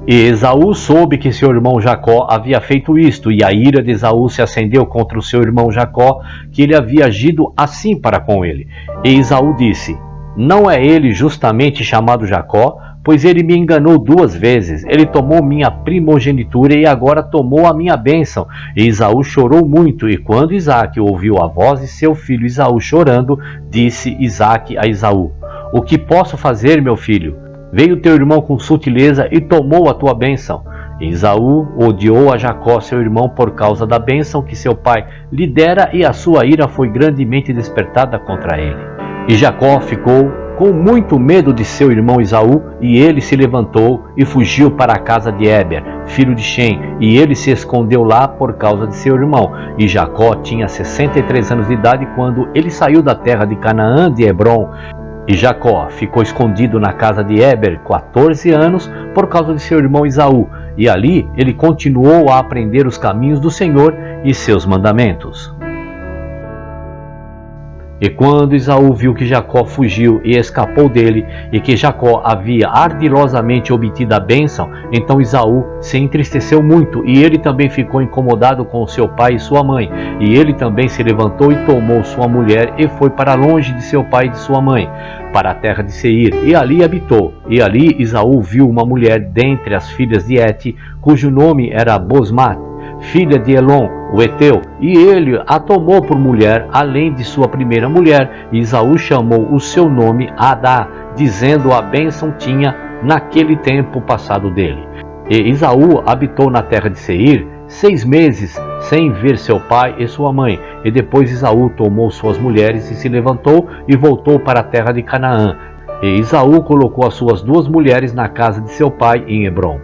E Esaú soube que seu irmão Jacó havia feito isto, e a ira de Esaú se acendeu contra o seu irmão Jacó, que ele havia agido assim para com ele. E Esaú disse: Não é ele justamente chamado Jacó? Pois ele me enganou 2 vezes. Ele tomou minha primogenitura e agora tomou a minha bênção. E Esaú chorou muito, e quando Isaque ouviu a voz de seu filho Esaú chorando, disse Isaque a Esaú: O que posso fazer, meu filho? Veio teu irmão com sutileza e tomou a tua bênção. E Esaú odiou a Jacó, seu irmão, por causa da bênção que seu pai lhe dera, e a sua ira foi grandemente despertada contra ele. E Jacó ficou com muito medo de seu irmão Esaú, e ele se levantou e fugiu para a casa de Éber, filho de Sem, e ele se escondeu lá por causa de seu irmão. E Jacó tinha 63 anos de idade quando ele saiu da terra de Canaã, de Hebrom. E Jacó ficou escondido na casa de Éber 14 anos por causa de seu irmão Esaú, e ali ele continuou a aprender os caminhos do Senhor e seus mandamentos. E quando Esaú viu que Jacó fugiu e escapou dele, e que Jacó havia ardilosamente obtido a bênção, então Esaú se entristeceu muito, e ele também ficou incomodado com seu pai e sua mãe. E ele também se levantou e tomou sua mulher e foi para longe de seu pai e de sua mãe, para a terra de Seir, e ali habitou. E ali Esaú viu uma mulher dentre as filhas de Et, cujo nome era Bosmat, filha de Elon, o Eteu, e ele a tomou por mulher, além de sua primeira mulher. E Esaú chamou o seu nome Adá, dizendo: a bênção tinha naquele tempo passado dele. E Esaú habitou na terra de Seir 6 meses, sem ver seu pai e sua mãe. E depois Esaú tomou suas mulheres e se levantou e voltou para a terra de Canaã. E Esaú colocou as suas 2 mulheres na casa de seu pai em Hebrom.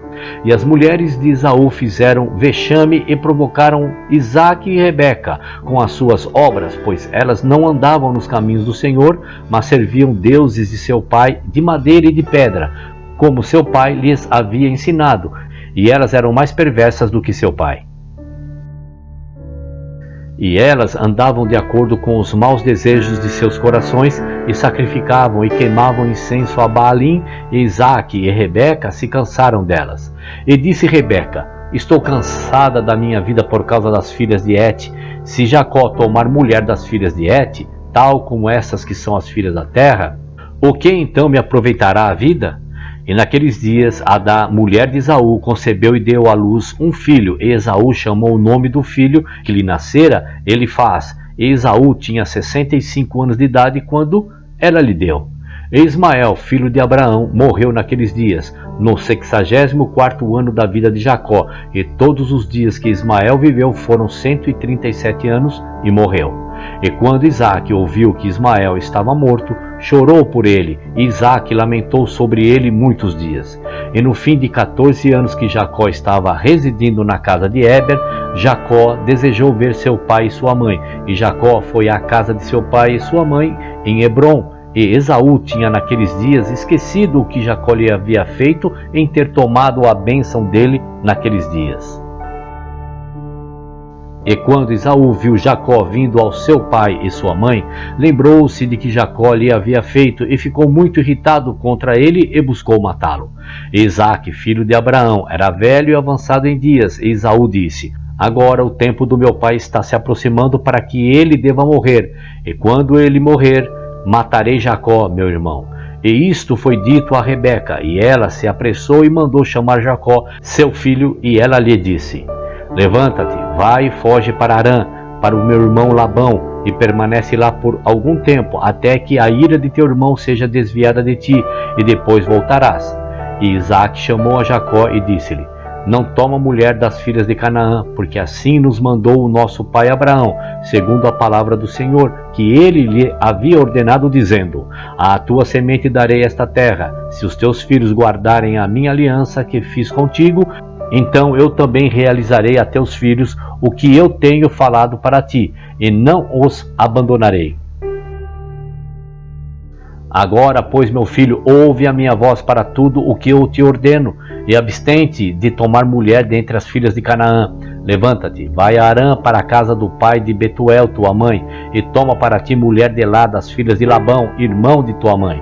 E as mulheres de Esaú fizeram vexame e provocaram Isaque e Rebeca com as suas obras, pois elas não andavam nos caminhos do Senhor, mas serviam deuses de seu pai de madeira e de pedra, como seu pai lhes havia ensinado, e elas eram mais perversas do que seu pai. E elas andavam de acordo com os maus desejos de seus corações, e sacrificavam e queimavam incenso a Baalim, e Isaque e Rebeca se cansaram delas. E disse Rebeca: estou cansada da minha vida por causa das filhas de Et. Se Jacó tomar mulher das filhas de Et, tal como essas que são as filhas da terra, o que então me aproveitará a vida? E naqueles dias, Adá, mulher de Esaú, concebeu e deu à luz um filho, e Esaú chamou o nome do filho que lhe nascera Elifaz. E Esaú tinha 65 anos de idade quando ela lhe deu. E Ismael, filho de Abraão, morreu naqueles dias, no 64º ano da vida de Jacó, e todos os dias que Ismael viveu foram 137 anos, e morreu. E quando Isaque ouviu que Ismael estava morto, chorou por ele, e Isaque lamentou sobre ele muitos dias. E no fim de 14 anos que Jacó estava residindo na casa de Éber, Jacó desejou ver seu pai e sua mãe, e Jacó foi à casa de seu pai e sua mãe em Hebrom. E Esaú tinha naqueles dias esquecido o que Jacó lhe havia feito em ter tomado a bênção dele naqueles dias. E quando Esaú viu Jacó vindo ao seu pai e sua mãe, lembrou-se de que Jacó lhe havia feito e ficou muito irritado contra ele e buscou matá-lo. Isaque, filho de Abraão, era velho e avançado em dias, e Esaú disse: agora o tempo do meu pai está se aproximando para que ele deva morrer, e quando ele morrer, matarei Jacó, meu irmão. E isto foi dito a Rebeca, e ela se apressou e mandou chamar Jacó, seu filho, e ela lhe disse: levanta-te, vai e foge para Harã, para o meu irmão Labão, e permanece lá por algum tempo, até que a ira de teu irmão seja desviada de ti, e depois voltarás. E Isaque chamou a Jacó e disse-lhe: não toma mulher das filhas de Canaã, porque assim nos mandou o nosso pai Abraão, segundo a palavra do Senhor, que ele lhe havia ordenado, dizendo: à tua semente darei esta terra, se os teus filhos guardarem a minha aliança que fiz contigo, então eu também realizarei a teus filhos o que eu tenho falado para ti, e não os abandonarei. Agora, pois, meu filho, ouve a minha voz para tudo o que eu te ordeno, e abstente de tomar mulher dentre as filhas de Canaã. Levanta-te, vai a Harã, para a casa do pai de Betuel, tua mãe, e toma para ti mulher de lá das filhas de Labão, irmão de tua mãe.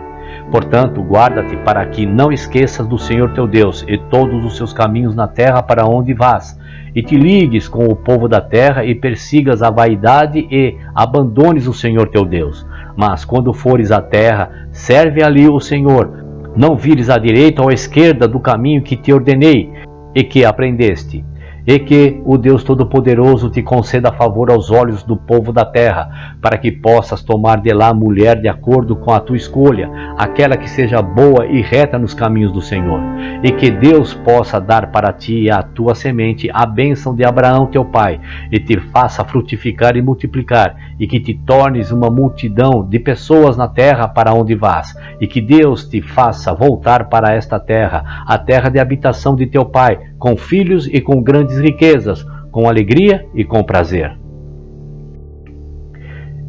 Portanto, guarda-te para que não esqueças do Senhor teu Deus e todos os seus caminhos na terra para onde vás, e te ligues com o povo da terra e persigas a vaidade e abandones o Senhor teu Deus. Mas quando fores à terra, serve ali o Senhor. Não vires à direita ou à esquerda do caminho que te ordenei e que aprendeste. E que o Deus Todo-Poderoso te conceda favor aos olhos do povo da terra, para que possas tomar de lá mulher de acordo com a tua escolha, aquela que seja boa e reta nos caminhos do Senhor. E que Deus possa dar para ti e à tua semente a bênção de Abraão teu pai, e te faça frutificar e multiplicar, e que te tornes uma multidão de pessoas na terra para onde vás, e que Deus te faça voltar para esta terra, a terra de habitação de teu pai, com filhos e com grandes riquezas, com alegria e com prazer.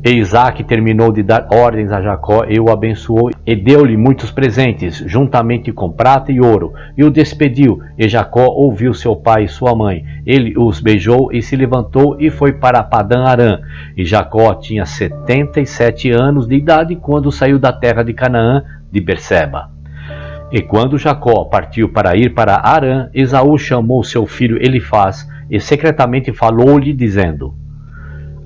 E Isaque terminou de dar ordens a Jacó e o abençoou, e deu-lhe muitos presentes, juntamente com prata e ouro, e o despediu. E Jacó ouviu seu pai e sua mãe. Ele os beijou e se levantou e foi para Padã Arã. E Jacó tinha 77 anos de idade quando saiu da terra de Canaã, de Berseba. E quando Jacó partiu para ir para Harã, Esaú chamou seu filho Elifaz e secretamente falou-lhe, dizendo: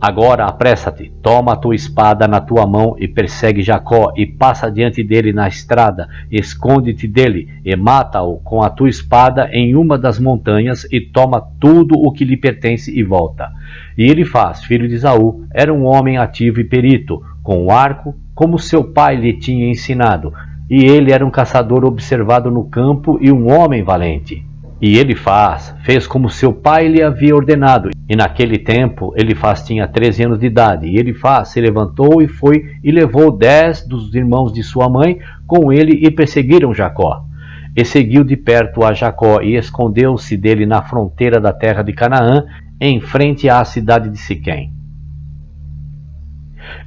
agora apressa-te, toma a tua espada na tua mão e persegue Jacó, e passa diante dele na estrada, esconde-te dele, e mata-o com a tua espada em uma das montanhas, e toma tudo o que lhe pertence e volta. E Elifaz, filho de Esaú, era um homem ativo e perito, com o arco, como seu pai lhe tinha ensinado, e ele era um caçador observado no campo e um homem valente. E Elifaz fez como seu pai lhe havia ordenado. E naquele tempo Elifaz tinha 13 anos de idade. E Elifaz se levantou e foi e levou 10 dos irmãos de sua mãe com ele e perseguiram Jacó. e seguiu de perto a Jacó e escondeu-se dele na fronteira da terra de Canaã, em frente à cidade de Siquém.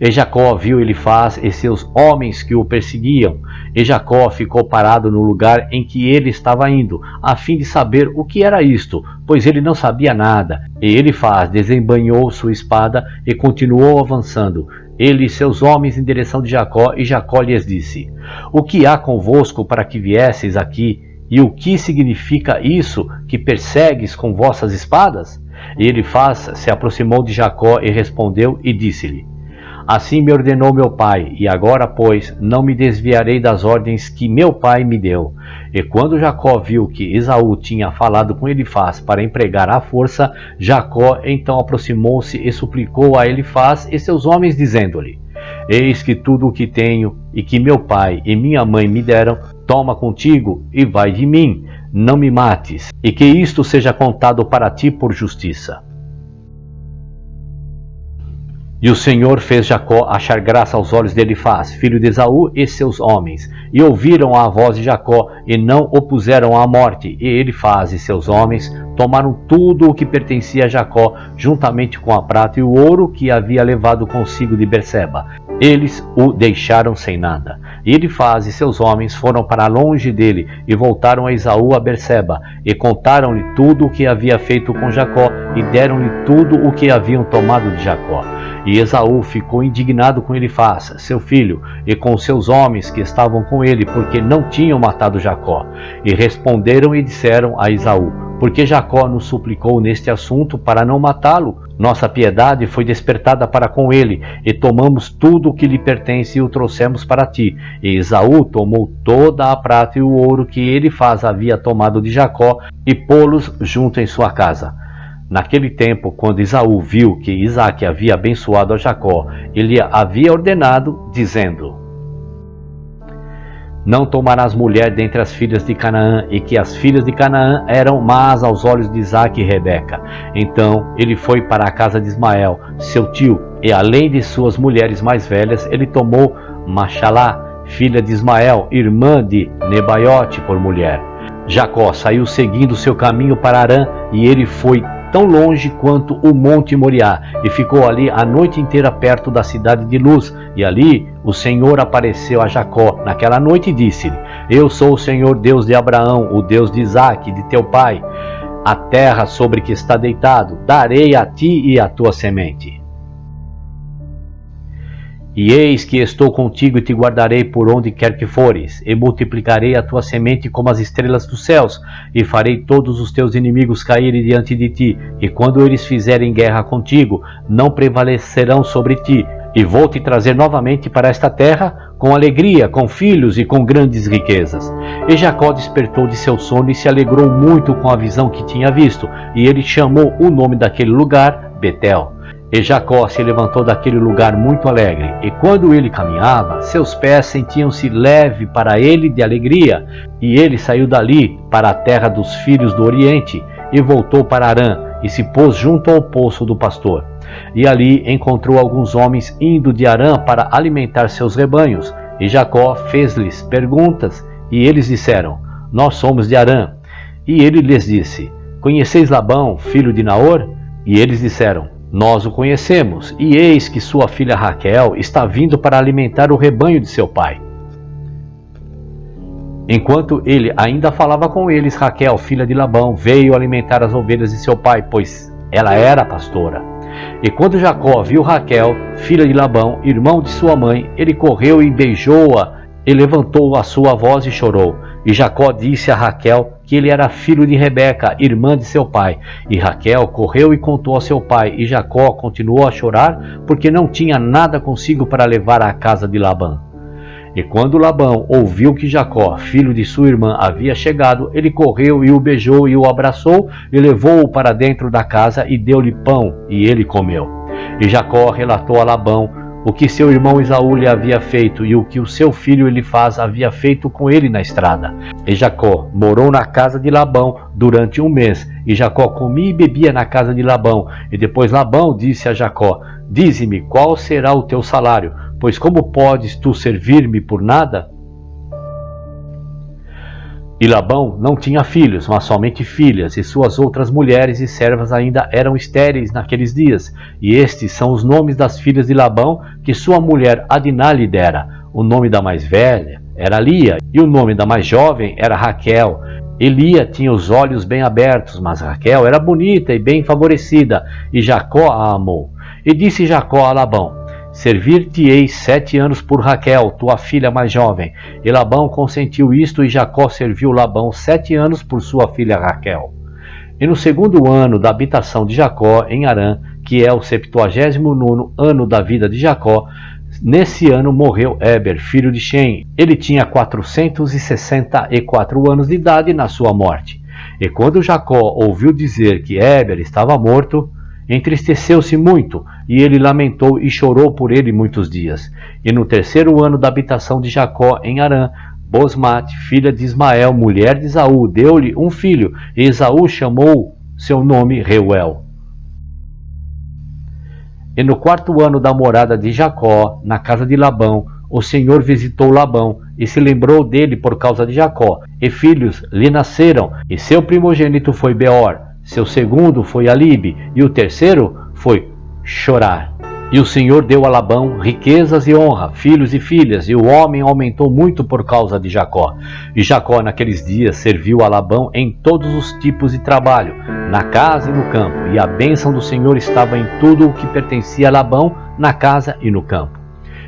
E Jacó viu Elifaz e seus homens que o perseguiam, e Jacó ficou parado no lugar em que ele estava indo, a fim de saber o que era isto, pois ele não sabia nada. E Elifaz desembainhou sua espada e continuou avançando, ele e seus homens em direção de Jacó, e Jacó lhes disse: O que há convosco para que viesseis aqui? E o que significa isso que persegues com vossas espadas? E Elifaz se aproximou de Jacó e respondeu e disse-lhe: Assim me ordenou meu pai, e agora, pois, não me desviarei das ordens que meu pai me deu. E quando Jacó viu que Esaú tinha falado com Elifaz para empregar a força, Jacó então aproximou-se e suplicou a Elifaz e seus homens, dizendo-lhe: Eis que tudo o que tenho e que meu pai e minha mãe me deram, toma contigo e vai de mim, não me mates, e que isto seja contado para ti por justiça. E o Senhor fez Jacó achar graça aos olhos de Elifaz, filho de Esaú, e seus homens, e ouviram a voz de Jacó, e não o puseram à morte. E Elifaz e seus homens tomaram tudo o que pertencia a Jacó, juntamente com a prata e o ouro que havia levado consigo de Berseba. Eles o deixaram sem nada. E Elifaz e seus homens foram para longe dele, e voltaram a Esaú a Berseba, e contaram-lhe tudo o que havia feito com Jacó, e deram-lhe tudo o que haviam tomado de Jacó. E Esaú ficou indignado com Elifaz, seu filho, e com seus homens que estavam com ele, porque não tinham matado Jacó. E responderam e disseram a Esaú: Por que Jacó nos suplicou neste assunto para não matá-lo? Nossa piedade foi despertada para com ele, e tomamos tudo o que lhe pertence e o trouxemos para ti. E Esaú tomou toda a prata e o ouro que Elifaz havia tomado de Jacó, e pô-los junto em sua casa. Naquele tempo, quando Esaú viu que Isaque havia abençoado a Jacó, ele havia ordenado, dizendo: Não tomarás mulher dentre as filhas de Canaã, e que as filhas de Canaã eram más aos olhos de Isaque e Rebeca. Então ele foi para a casa de Ismael, seu tio, e além de suas mulheres mais velhas, ele tomou Machalá, filha de Ismael, irmã de Nebaiote, por mulher. Jacó saiu seguindo seu caminho para Harã, e ele foi tão longe quanto o monte Moriá, e ficou ali a noite inteira perto da cidade de Luz. E ali o Senhor apareceu a Jacó naquela noite e disse-lhe: Eu sou o Senhor Deus de Abraão, o Deus de Isaque, de teu pai. A terra sobre que está deitado darei a ti e à tua semente. E eis que estou contigo e te guardarei por onde quer que fores, e multiplicarei a tua semente como as estrelas dos céus, e farei todos os teus inimigos caírem diante de ti, e quando eles fizerem guerra contigo, não prevalecerão sobre ti, e vou te trazer novamente para esta terra, com alegria, com filhos e com grandes riquezas. E Jacó despertou de seu sono e se alegrou muito com a visão que tinha visto, e ele chamou o nome daquele lugar Betel. E Jacó se levantou daquele lugar muito alegre, e quando ele caminhava, seus pés sentiam-se leve para ele de alegria, e ele saiu dali para a terra dos filhos do Oriente, e voltou para Harã, e se pôs junto ao poço do pastor. E ali encontrou alguns homens indo de Harã para alimentar seus rebanhos, e Jacó fez-lhes perguntas, e eles disseram: Nós somos de Harã. E ele lhes disse: Conheceis Labão, filho de Naor? E eles disseram: Nós o conhecemos, e eis que sua filha Raquel está vindo para alimentar o rebanho de seu pai. Enquanto ele ainda falava com eles, Raquel, filha de Labão, veio alimentar as ovelhas de seu pai, pois ela era pastora. E quando Jacó viu Raquel, filha de Labão, irmão de sua mãe, ele correu e beijou-a, e levantou a sua voz e chorou. E Jacó disse a Raquel que ele era filho de Rebeca, irmã de seu pai. E Raquel correu e contou a seu pai, e Jacó continuou a chorar, porque não tinha nada consigo para levar à casa de Labão. E quando Labão ouviu que Jacó, filho de sua irmã, havia chegado, ele correu e o beijou e o abraçou, e levou-o para dentro da casa e deu-lhe pão, e ele comeu. E Jacó relatou a Labão o que seu irmão Esaú lhe havia feito e o que o seu filho Elifaz havia feito com ele na estrada. E Jacó morou na casa de Labão durante 1 mês, e Jacó comia e bebia na casa de Labão. E depois Labão disse a Jacó: Dize-me qual será o teu salário, pois como podes tu servir-me por nada? E Labão não tinha filhos, mas somente filhas, e suas outras mulheres e servas ainda eram estéreis naqueles dias. E estes são os nomes das filhas de Labão, que sua mulher Adiná lhe dera. O nome da mais velha era Lia, e o nome da mais jovem era Raquel. E Lia tinha os olhos bem abertos, mas Raquel era bonita e bem favorecida, e Jacó a amou. E disse Jacó a Labão: Servir-te-ei 7 anos por Raquel, tua filha mais jovem. E Labão consentiu isto, e Jacó serviu Labão 7 anos por sua filha Raquel. E no 2º ano da habitação de Jacó em Harã, que é o 79º ano da vida de Jacó, nesse ano morreu Éber, filho de Sem. Ele tinha 464 anos de idade na sua morte. E quando Jacó ouviu dizer que Éber estava morto, entristeceu-se muito, e ele lamentou e chorou por ele muitos dias. E no 3º ano da habitação de Jacó em Harã, Bosmate, filha de Ismael, mulher de Esaú, deu-lhe um filho, e Esaú chamou seu nome Reuel. E no 4º ano da morada de Jacó, na casa de Labão, o Senhor visitou Labão, e se lembrou dele por causa de Jacó, e filhos lhe nasceram, e seu primogênito foi Beor, seu segundo foi Alibe, e o terceiro foi Chorar. E o Senhor deu a Labão riquezas e honra, filhos e filhas, e o homem aumentou muito por causa de Jacó. E Jacó naqueles dias serviu a Labão em todos os tipos de trabalho, na casa e no campo, e a bênção do Senhor estava em tudo o que pertencia a Labão, na casa e no campo.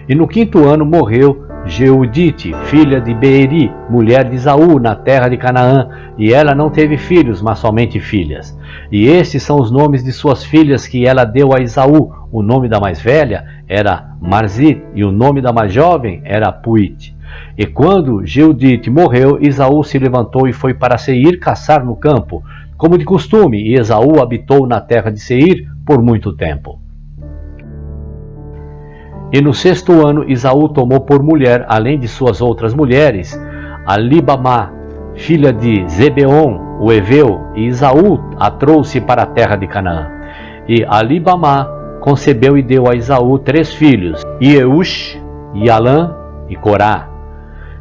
E no 5º ano morreu Jeudite, filha de Beeri, mulher de Esaú, na terra de Canaã, e ela não teve filhos, mas somente filhas. E estes são os nomes de suas filhas que ela deu a Esaú. O nome da mais velha era Marzit, e o nome da mais jovem era Puite. E quando Jeudite morreu, Esaú se levantou e foi para Seir caçar no campo, como de costume, e Esaú habitou na terra de Seir por muito tempo. E no 6º ano, Esaú tomou por mulher, além de suas outras mulheres, a Libamá, filha de Zebeon, o Eveu, e Esaú a trouxe para a terra de Canaã. E a Libamá concebeu e deu a Esaú 3 filhos, Ieush, Yalã e Corá.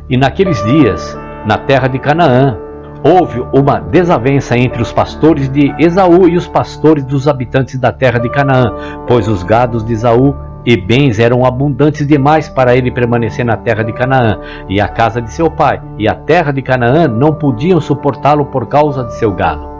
E naqueles dias, na terra de Canaã, houve uma desavença entre os pastores de Esaú e os pastores dos habitantes da terra de Canaã, pois os gados de Esaú e bens eram abundantes demais para ele permanecer na terra de Canaã, e a casa de seu pai e a terra de Canaã não podiam suportá-lo por causa de seu gado.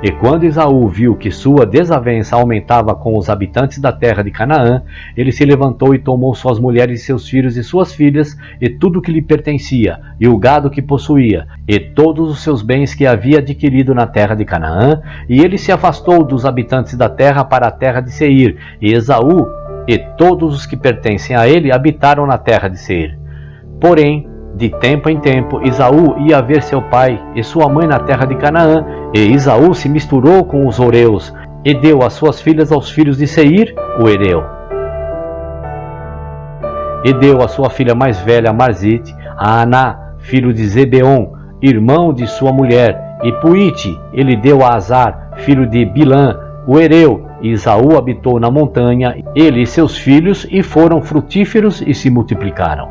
E quando Esaú viu que sua desavença aumentava com os habitantes da terra de Canaã, ele se levantou e tomou suas mulheres e seus filhos e suas filhas, e tudo que lhe pertencia, e o gado que possuía, e todos os seus bens que havia adquirido na terra de Canaã, e ele se afastou dos habitantes da terra para a terra de Seir, e Esaú e todos os que pertencem a ele habitaram na terra de Seir. Porém, de tempo em tempo, Esaú ia ver seu pai e sua mãe na terra de Canaã, e Esaú se misturou com os horeus, e deu as suas filhas aos filhos de Seir, o hereu. E deu a sua filha mais velha, Marzite, a Aná, filho de Zebeon, irmão de sua mulher, e Puite ele deu a Azar, filho de Bilã, o hereu. E Esaú habitou na montanha, ele e seus filhos, e foram frutíferos e se multiplicaram.